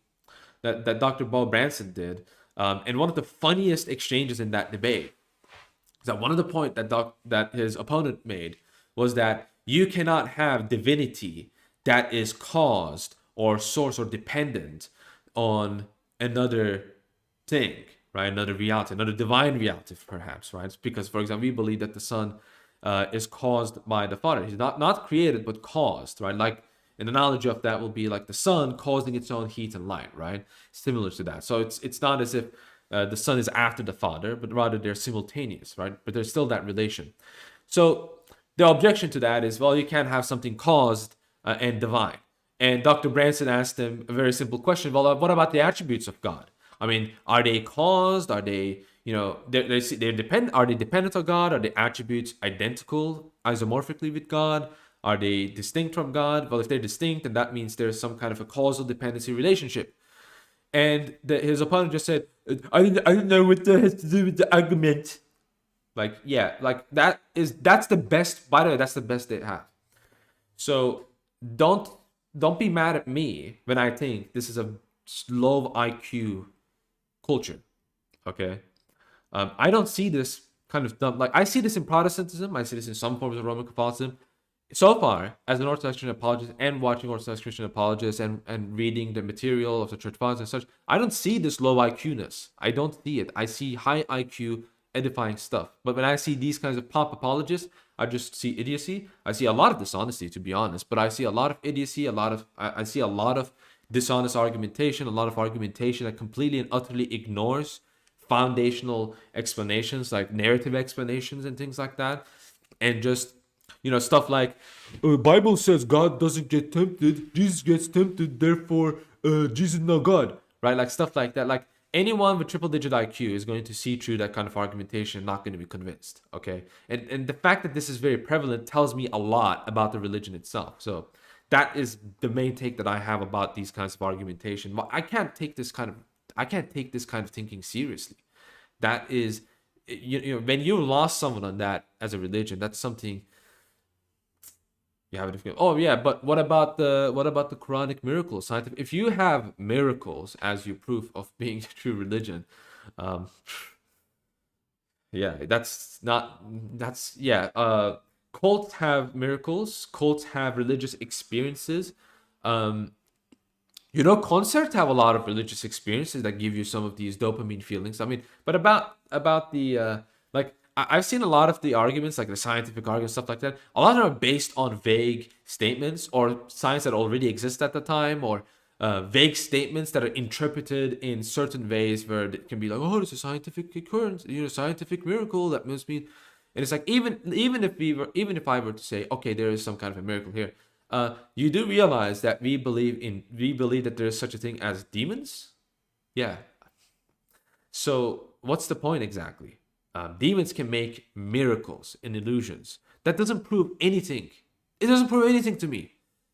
that Dr. Bo Branson did, and one of the funniest exchanges in that debate is that one of the point that his opponent made was that you cannot have divinity that is caused or source or dependent on another thing, right? Another reality, another divine reality, perhaps, right? Because, for example, we believe that the Son is caused by the Father. He's not created, but caused, right? Like an analogy of that will be like the sun causing its own heat and light, right? Similar to that. So it's not as if the Son is after the Father, but rather they're simultaneous, right? But there's still that relation. So the objection to that is, well, you can't have something caused and divine. And Dr. Branson asked him a very simple question. Well, what about the attributes of God? I mean, are they caused? Are they, they're dependent? Are they dependent on God? Are the attributes identical isomorphically with God? Are they distinct from God? Well, if they're distinct, then that means there's some kind of a causal dependency relationship. And his opponent just said, I don't know what that has to do with the argument. Like, yeah, like that's the best. By the way, that's the best they have. So don't be mad at me when I think this is a low IQ culture. Okay, I don't see this kind of dumb. Like, I see this in Protestantism. I see this in some forms of Roman Catholicism. So far, as an Orthodox Christian apologist and watching Orthodox Christian apologists and reading the material of the church fathers and such, I don't see this low IQ-ness. I don't see it. I see high IQ edifying stuff. But when I see these kinds of pop apologists, I just see idiocy. I see a lot of dishonesty, to be honest, but I see a lot of idiocy, I see a lot of dishonest argumentation, a lot of argumentation that completely and utterly ignores foundational explanations, like narrative explanations and things like that. And just, stuff like, Bible says God doesn't get tempted, Jesus gets tempted, therefore Jesus is not God, right? Like stuff like that. Like, anyone with triple digit IQ is going to see through that kind of argumentation, not going to be convinced, okay? And the fact that this is very prevalent tells me a lot about the religion itself. So that is the main take that I have about these kinds of argumentation. I can't take this kind of thinking seriously. That is, when you lost someone on that as a religion, that's something you have a different. Oh yeah, but what about the Quranic miracles? Scientific. If you have miracles as your proof of being a true religion, Yeah, that's yeah. Cults have miracles. Cults have religious experiences. Um, concerts have a lot of religious experiences that give you some of these dopamine feelings. I mean, but about the like I've seen a lot of the arguments, like the scientific arguments, stuff like that. A lot of them are based on vague statements or science that already exists at the time, or vague statements that are interpreted in certain ways where it can be like, oh, it's a scientific occurrence, scientific miracle that must be. And it's like even if I were to say, okay, there is some kind of a miracle here, you do realize that we believe that there is such a thing as demons. Yeah. So what's the point exactly? Demons can make miracles and illusions. That doesn't prove anything. It doesn't prove anything to me.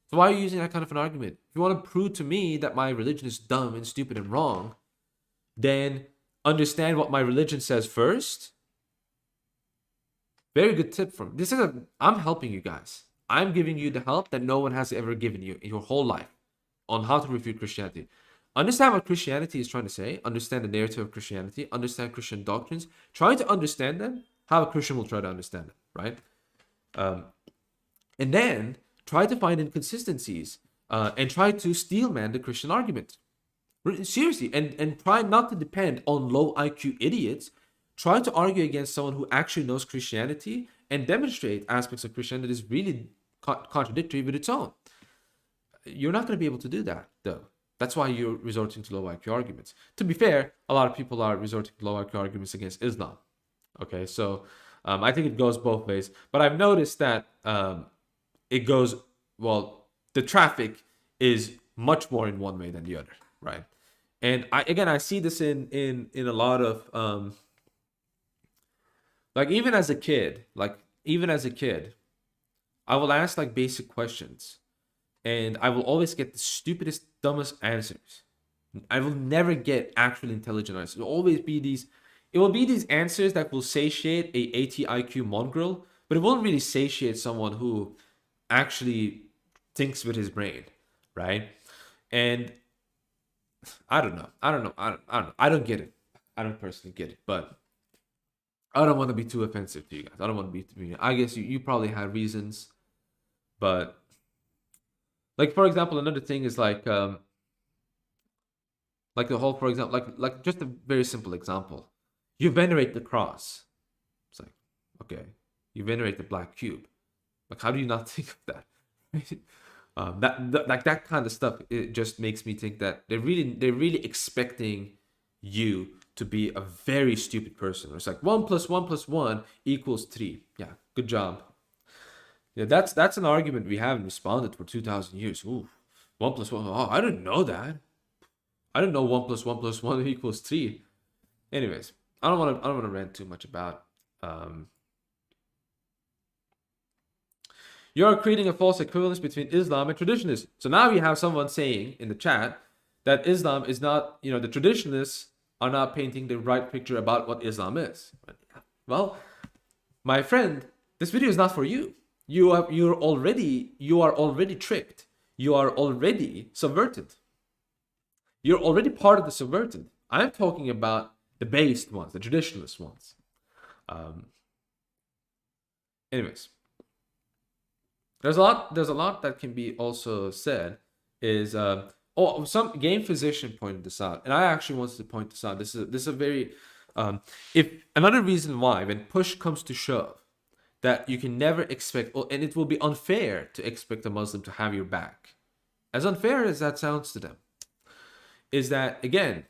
So why are you using that kind of an argument? If you want to prove to me that my religion is dumb and stupid and wrong, then understand what my religion says first. Very good tip from this is I'm helping you guys. I'm giving you the help that no one has ever given you in your whole life on how to refute Christianity. Understand what Christianity is trying to say. Understand the narrative of Christianity. Understand Christian doctrines. Try to understand them how a Christian will try to understand them, right? And then try to find inconsistencies and try to steelman the Christian argument. Seriously, and try not to depend on low IQ idiots. Try to argue against someone who actually knows Christianity and demonstrate aspects of Christianity that is really contradictory with its own. You're not going to be able to do that, though. That's why you're resorting to low IQ arguments. To be fair, a lot of people are resorting to low IQ arguments against Islam. Okay, so I think it goes both ways. But I've noticed that it goes, well, the traffic is much more in one way than the other, right? And I see this in a lot of like even as a kid, I will ask like basic questions, and I will always get the stupidest, dumbest answers. I will never get actual intelligent answers. It will always be these. It will be these answers that will satiate a ATIQ mongrel, but it won't really satiate someone who actually thinks with his brain, right? And I don't know. I don't know. I don't get it. I don't personally get it, but I don't want to be too offensive to you guys. I don't want to be too. I guess you probably had reasons, but like for example, another thing is like the whole, for example, like just a very simple example. You venerate the cross. It's like, okay, you venerate the black cube. Like, how do you not think of that? That kind of stuff. It just makes me think that they're really expecting you to be a very stupid person. It's like 1 + 1 + 1 = 3. Yeah, good job. Yeah, that's an argument we haven't responded for 2,000 years. Ooh, 1 + 1. Oh, I didn't know that. I didn't know 1 + 1 + 1 = 3. Anyways, I don't want to rant too much about. You're creating a false equivalence between Islam and traditionalists. So now you have someone saying in the chat that Islam is not, the traditionalists are not painting the right picture about what Islam is. Well, my friend, this video is not for you. You are already tricked. You are already subverted. You're already part of the subverted. I'm talking about the based ones, the traditionalist ones. Anyways, there's a lot that can be also said. Is some game physician pointed this out, and I actually wanted to point this out. This is a very if another reason why when push comes to shove, that you can never expect, and it will be unfair to expect a Muslim to have your back. As unfair as that sounds to them, is that again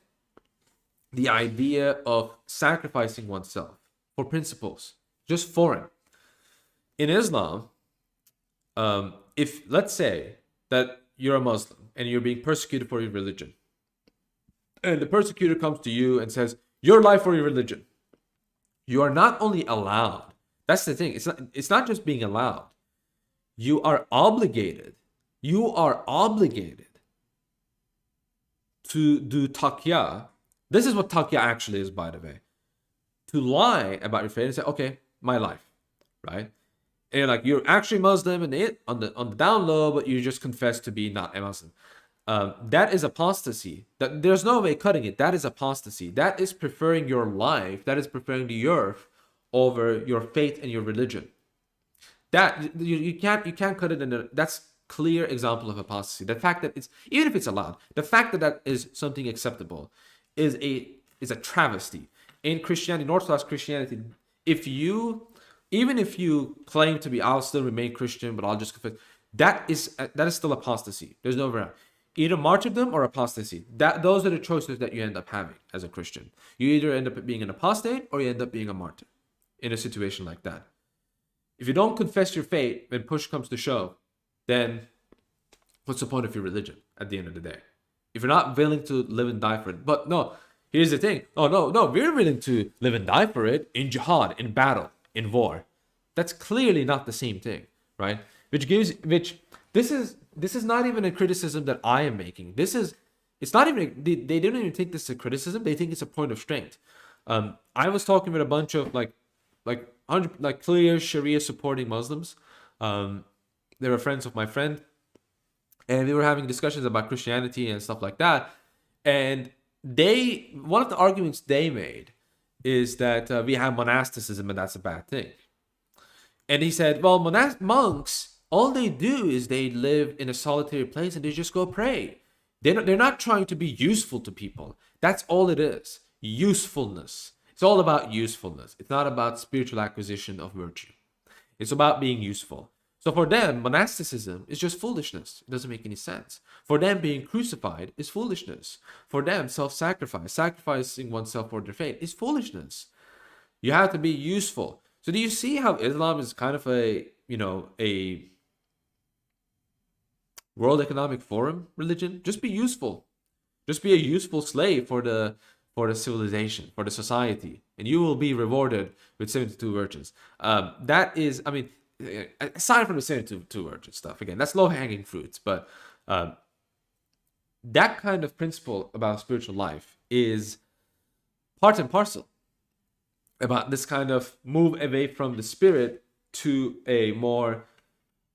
the idea of sacrificing oneself for principles, just foreign. In Islam, if let's say that you're a Muslim and you're being persecuted for your religion, and the persecutor comes to you and says, your life for your religion, you are not only allowed, that's the thing, it's not just being allowed, you are obligated to do taqiyya. This is what taqiyya actually is, by the way. To lie about your faith and say, okay, my life, right? And you're actually Muslim and on the down low, but you just confess to be not a Muslim. That is apostasy. There's no way cutting it. That is apostasy. That is preferring your life. That is preferring the earth over your faith and your religion. That you can't cut it in a, that's clear example of apostasy. The fact that it's, even if it's allowed, the fact that that is something acceptable is a travesty. In Christianity, in Orthodox Christianity, if you, even if you claim to be, I'll still remain Christian, but I'll just confess, that is still apostasy. There's no way around. Either martyrdom or apostasy. Those are the choices that you end up having as a Christian. You either end up being an apostate or you end up being a martyr in a situation like that. If you don't confess your faith when push comes to shove, then what's the point of your religion at the end of the day? If you're not willing to live and die for it. But no, here's the thing. Oh, no, we're willing to live and die for it in jihad, in battle, in war. That's clearly not the same thing, right? This is not even a criticism that I am making. It's not even, they don't even think this is a criticism. They think it's a point of strength. I was talking with a bunch of like clear Sharia supporting Muslims. They were friends of my friend, and we were having discussions about Christianity and stuff like that. And one of the arguments they made is that we have monasticism and that's a bad thing. And he said, well, monks, all they do is they live in a solitary place and they just go pray. They're not trying to be useful to people. That's all it is. Usefulness. It's all about usefulness. It's not about spiritual acquisition of virtue. It's about being useful. So for them, monasticism is just foolishness. It doesn't make any sense. For them, being crucified is foolishness. For them, self-sacrifice, sacrificing oneself for their faith, is foolishness. You have to be useful. So do you see how Islam is kind of a World Economic Forum religion? Just be useful. Just be a useful slave for the civilization, for the society, and you will be rewarded with 72 virgins. That is, I mean, aside from the 72 virgin stuff, again, that's low-hanging fruits, but that kind of principle about spiritual life is part and parcel about this kind of move away from the spirit to a more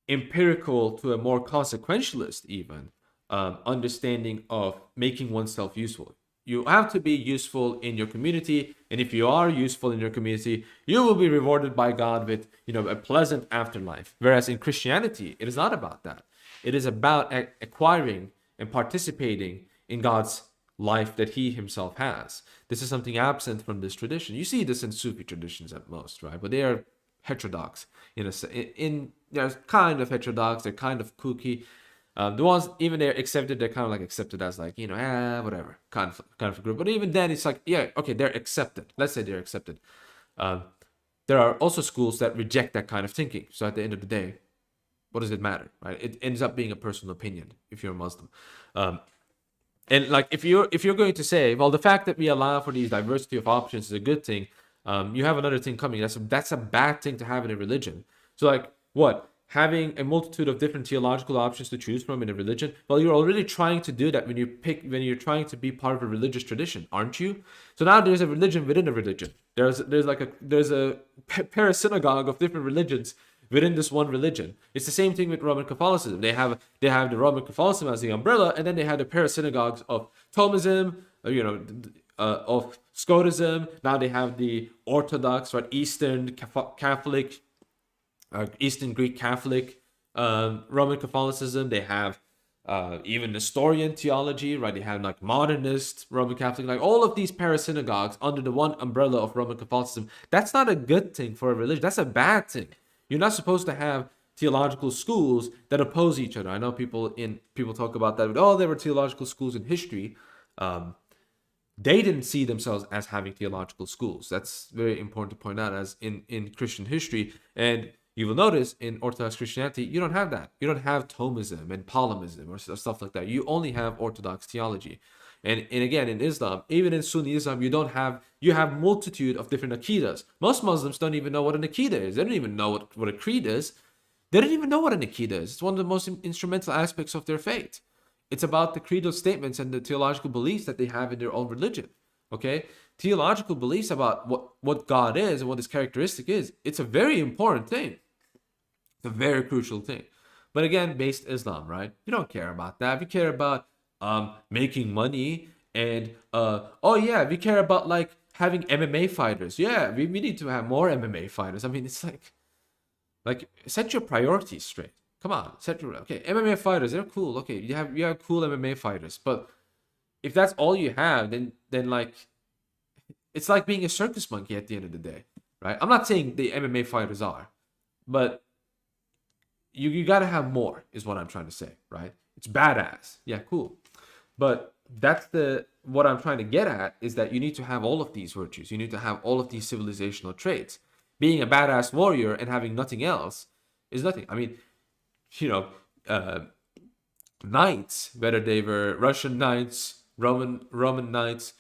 empirical, to a more consequentialist even understanding of making oneself useful. You have to be useful in your community, and if you are useful in your community, you will be rewarded by God with, a pleasant afterlife. Whereas in Christianity, it is not about that. It is about acquiring and participating in God's life that He Himself has. This is something absent from this tradition. You see this in Sufi traditions at most, right? But they are heterodox they're kind of heterodox. They're kind of kooky. The ones, even they're accepted, they're kind of like accepted as like, whatever, kind of a group. But even then, it's like, yeah, okay, they're accepted. Let's say they're accepted. There are also schools that reject that kind of thinking. So at the end of the day, what does it matter, right? It ends up being a personal opinion if you're a Muslim. And like if you're going to say, well, the fact that we allow for these diversity of options is a good thing, you have another thing coming. That's a bad thing to have in a religion. So like what? Having a multitude of different theological options to choose from in a religion, well, you're already trying to do that when you're trying to be part of a religious tradition, aren't you? So now there's a religion within a religion. There's a parasynagogue of different religions within this one religion. It's the same thing with Roman Catholicism. They have the Roman Catholicism as the umbrella, and then they have the parasynagogues of Thomism, of Scotism. Now they have the Orthodox, right, Eastern Catholic. Eastern Greek Catholic, Roman Catholicism. They have even Nestorian theology, right? They have like modernist Roman Catholic, like all of these parasynagogues under the one umbrella of Roman Catholicism. That's not a good thing for a religion. That's a bad thing. You're not supposed to have theological schools that oppose each other. I know people talk about that. There were theological schools in history. They didn't see themselves as having theological schools. That's very important to point out, as in Christian history. And you will notice in Orthodox Christianity, you don't have that. You don't have Thomism and Palimism or stuff like that. You only have Orthodox theology. And again, in Islam, even in Sunni Islam, you have multitude of different Aqidas. Most Muslims don't even know what an Aqidah is. They don't even know what a creed is. They don't even know what an Aqidah is. It's one of the most instrumental aspects of their faith. It's about the creedal statements and the theological beliefs that they have in their own religion. Okay? Theological beliefs about what God is and what His characteristic is. It's a very important thing. It's a very crucial thing. But again, based Islam, right? You don't care about that. We care about making money and we care about like having MMA fighters. Yeah, we need to have more MMA fighters. I mean, it's like set your priorities straight. Come on, set your okay. MMA fighters, they're cool. Okay, you have cool MMA fighters, but if that's all you have, then like it's like being a circus monkey at the end of the day, right? I'm not saying the MMA fighters are, but you gotta have more, is what I'm trying to say, right? It's badass. Yeah, cool. But that's the what I'm trying to get at is that you need to have all of these virtues. You need to have all of these civilizational traits. Being a badass warrior and having nothing else is nothing. I mean, you know, uh, knights, whether they were Russian knights, Roman knights,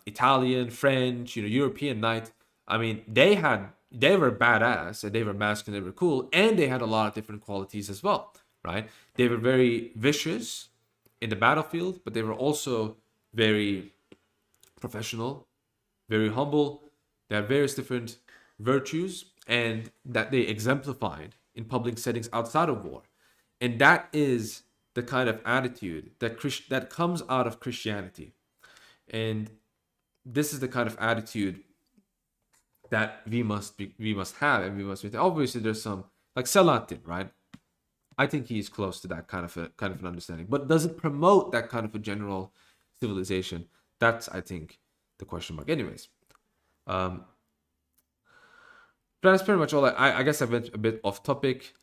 Italian, French, European knights. I mean, they were badass and they were masculine, they were cool, and they had a lot of different qualities as well, right? They were very vicious in the battlefield, but they were also very professional, very humble. They had various different virtues and that they exemplified in public settings outside of war. And that is the kind of attitude that comes out of Christianity. And this is the kind of attitude that we must have, and we must be. Obviously, there's some like Salatin, right? I think he's close to that kind of an understanding, but does it promote that kind of a general civilization? That's, I think, the question mark. Anyways, that's pretty much all. I guess I went a bit off topic.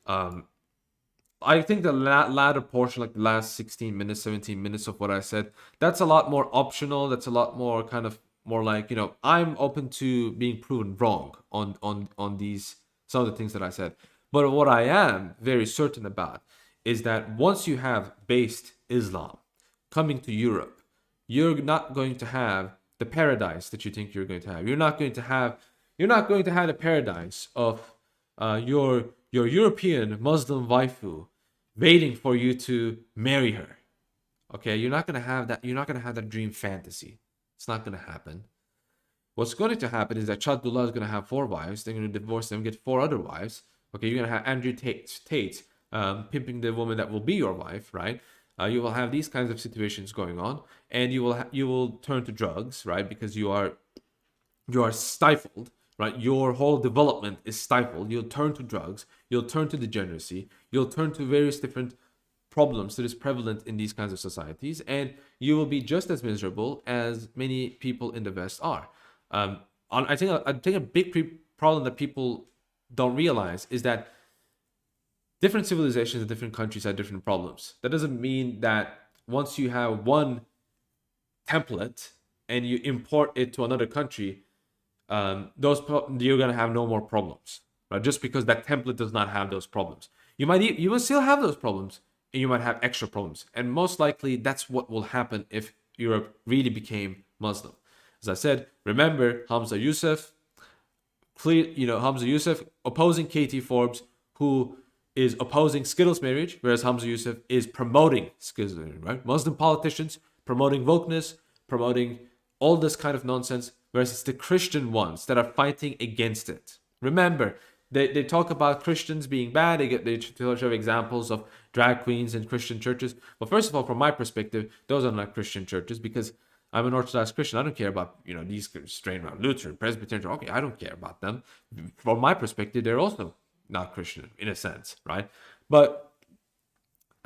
I think the latter portion, like the last 16 minutes, 17 minutes of what I said, that's a lot more optional. That's a lot more kind of more like, I'm open to being proven wrong on these, some of the things that I said. But what I am very certain about is that once you have based Islam coming to Europe, you're not going to have the paradise that you think you're going to have. You're not going to have the paradise of your European Muslim waifu waiting for you to marry her. Okay, you're not gonna have that. You're not gonna have that dream fantasy. It's not gonna happen. What's going to happen is that Chadullah is gonna have 4 wives. They're gonna divorce them, get 4 other wives. Okay, you're gonna have Andrew Tate pimping the woman that will be your wife, right? You will have these kinds of situations going on, and you will turn to drugs, right? Because you are stifled, right? Your whole development is stifled. You'll turn to drugs. You'll turn to degeneracy. You'll turn to various different problems that is prevalent in these kinds of societies, and you will be just as miserable as many people in the West are. I think a big problem that people don't realize is that different civilizations and different countries have different problems. That doesn't mean that once you have one template and you import it to another country, you're gonna have no more problems, right? Just because that template does not have those problems, you will still have those problems, and you might have extra problems. And most likely, that's what will happen if Europe really became Muslim. As I said, remember Hamza Yusuf, Hamza Yusuf opposing Katie Forbes, who is opposing Skittles marriage, whereas Hamza Yusuf is promoting Skittles marriage, right? Muslim politicians promoting wokeness, promoting all this kind of nonsense, whereas it's the Christian ones that are fighting against it. Remember, they talk about Christians being bad. They show examples of drag queens in Christian churches. Well, first of all, from my perspective, those are not Christian churches, because I'm an Orthodox Christian. I don't care about these straying around Lutheran, Presbyterian. Okay, I don't care about them. From my perspective, they're also not Christian in a sense, right? But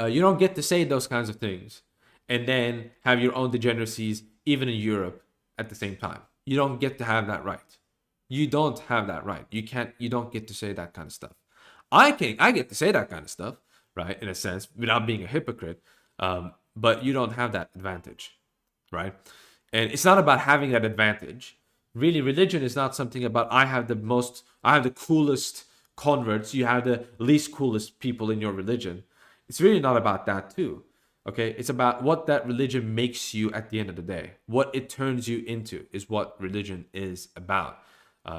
you don't get to say those kinds of things and then have your own degeneracies even in Europe at the same time. You don't get to have that right. You don't have that right. You don't get to say that kind of stuff. I get to say that kind of stuff, right? In a sense, without being a hypocrite. But you don't have that advantage, right? And it's not about having that advantage. Really, religion is not something about I have the coolest converts, you have the least coolest people in your religion. It's really not about that too. Okay, it's about what that religion makes you at the end of the day. What it turns you into is what religion is about.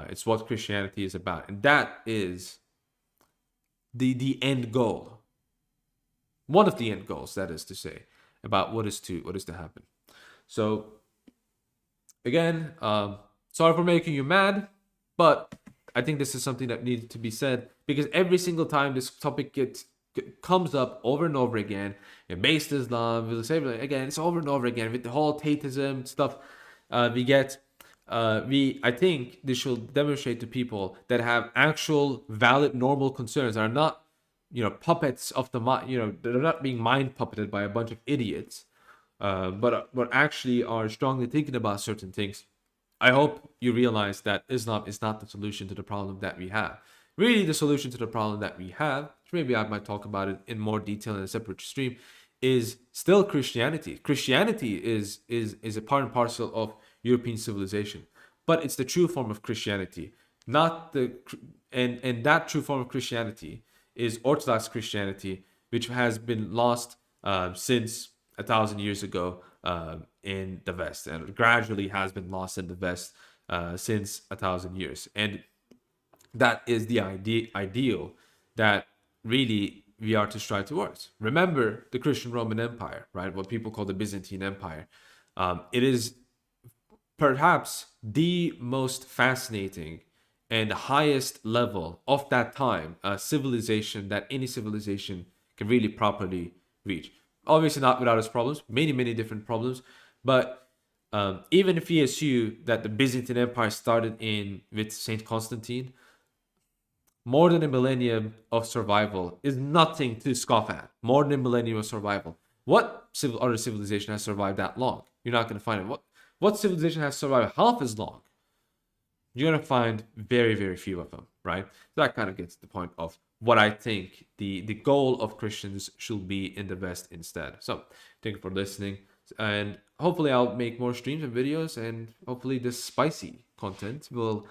It's what Christianity is about, and that is the end goal. One of the end goals, that is to say, about what is to happen. So, again, sorry for making you mad, but I think this is something that needs to be said, because every single time this topic comes up over and over again, based Islam, we'll say again, it's over and over again with the whole Tateism stuff we get. I think this should demonstrate to people that have actual valid normal concerns, are not, puppets of the mind, they're not being mind puppeted by a bunch of idiots, but actually are strongly thinking about certain things. I hope you realize that Islam is not the solution to the problem that we have. Really, the solution to the problem that we have, which maybe I might talk about it in more detail in a separate stream, is still Christianity. Christianity is a part and parcel of European civilization, but it's the true form of Christianity, not the and that true form of Christianity is Orthodox Christianity, which has been lost since 1,000 years ago in the West, and gradually has been lost in the West since 1,000 years. And that is the ideal that really we are to strive towards. Remember the Christian Roman Empire, right? What people call the Byzantine Empire. It is perhaps the most fascinating and highest level of that time, civilization that any civilization can really properly reach. Obviously, not without its problems, many different problems, but even if we assume that the Byzantine Empire started in with Saint Constantine, more than a millennium of survival is nothing to scoff at. More than a millennium of survival. What other civilization has survived that long? You're not going to find it. What civilization has survived half as long? You're going to find very few of them, right? So that kind of gets to the point of what I think the goal of Christians should be in the West instead. So thank you for listening. And hopefully I'll make more streams and videos, and hopefully this spicy content will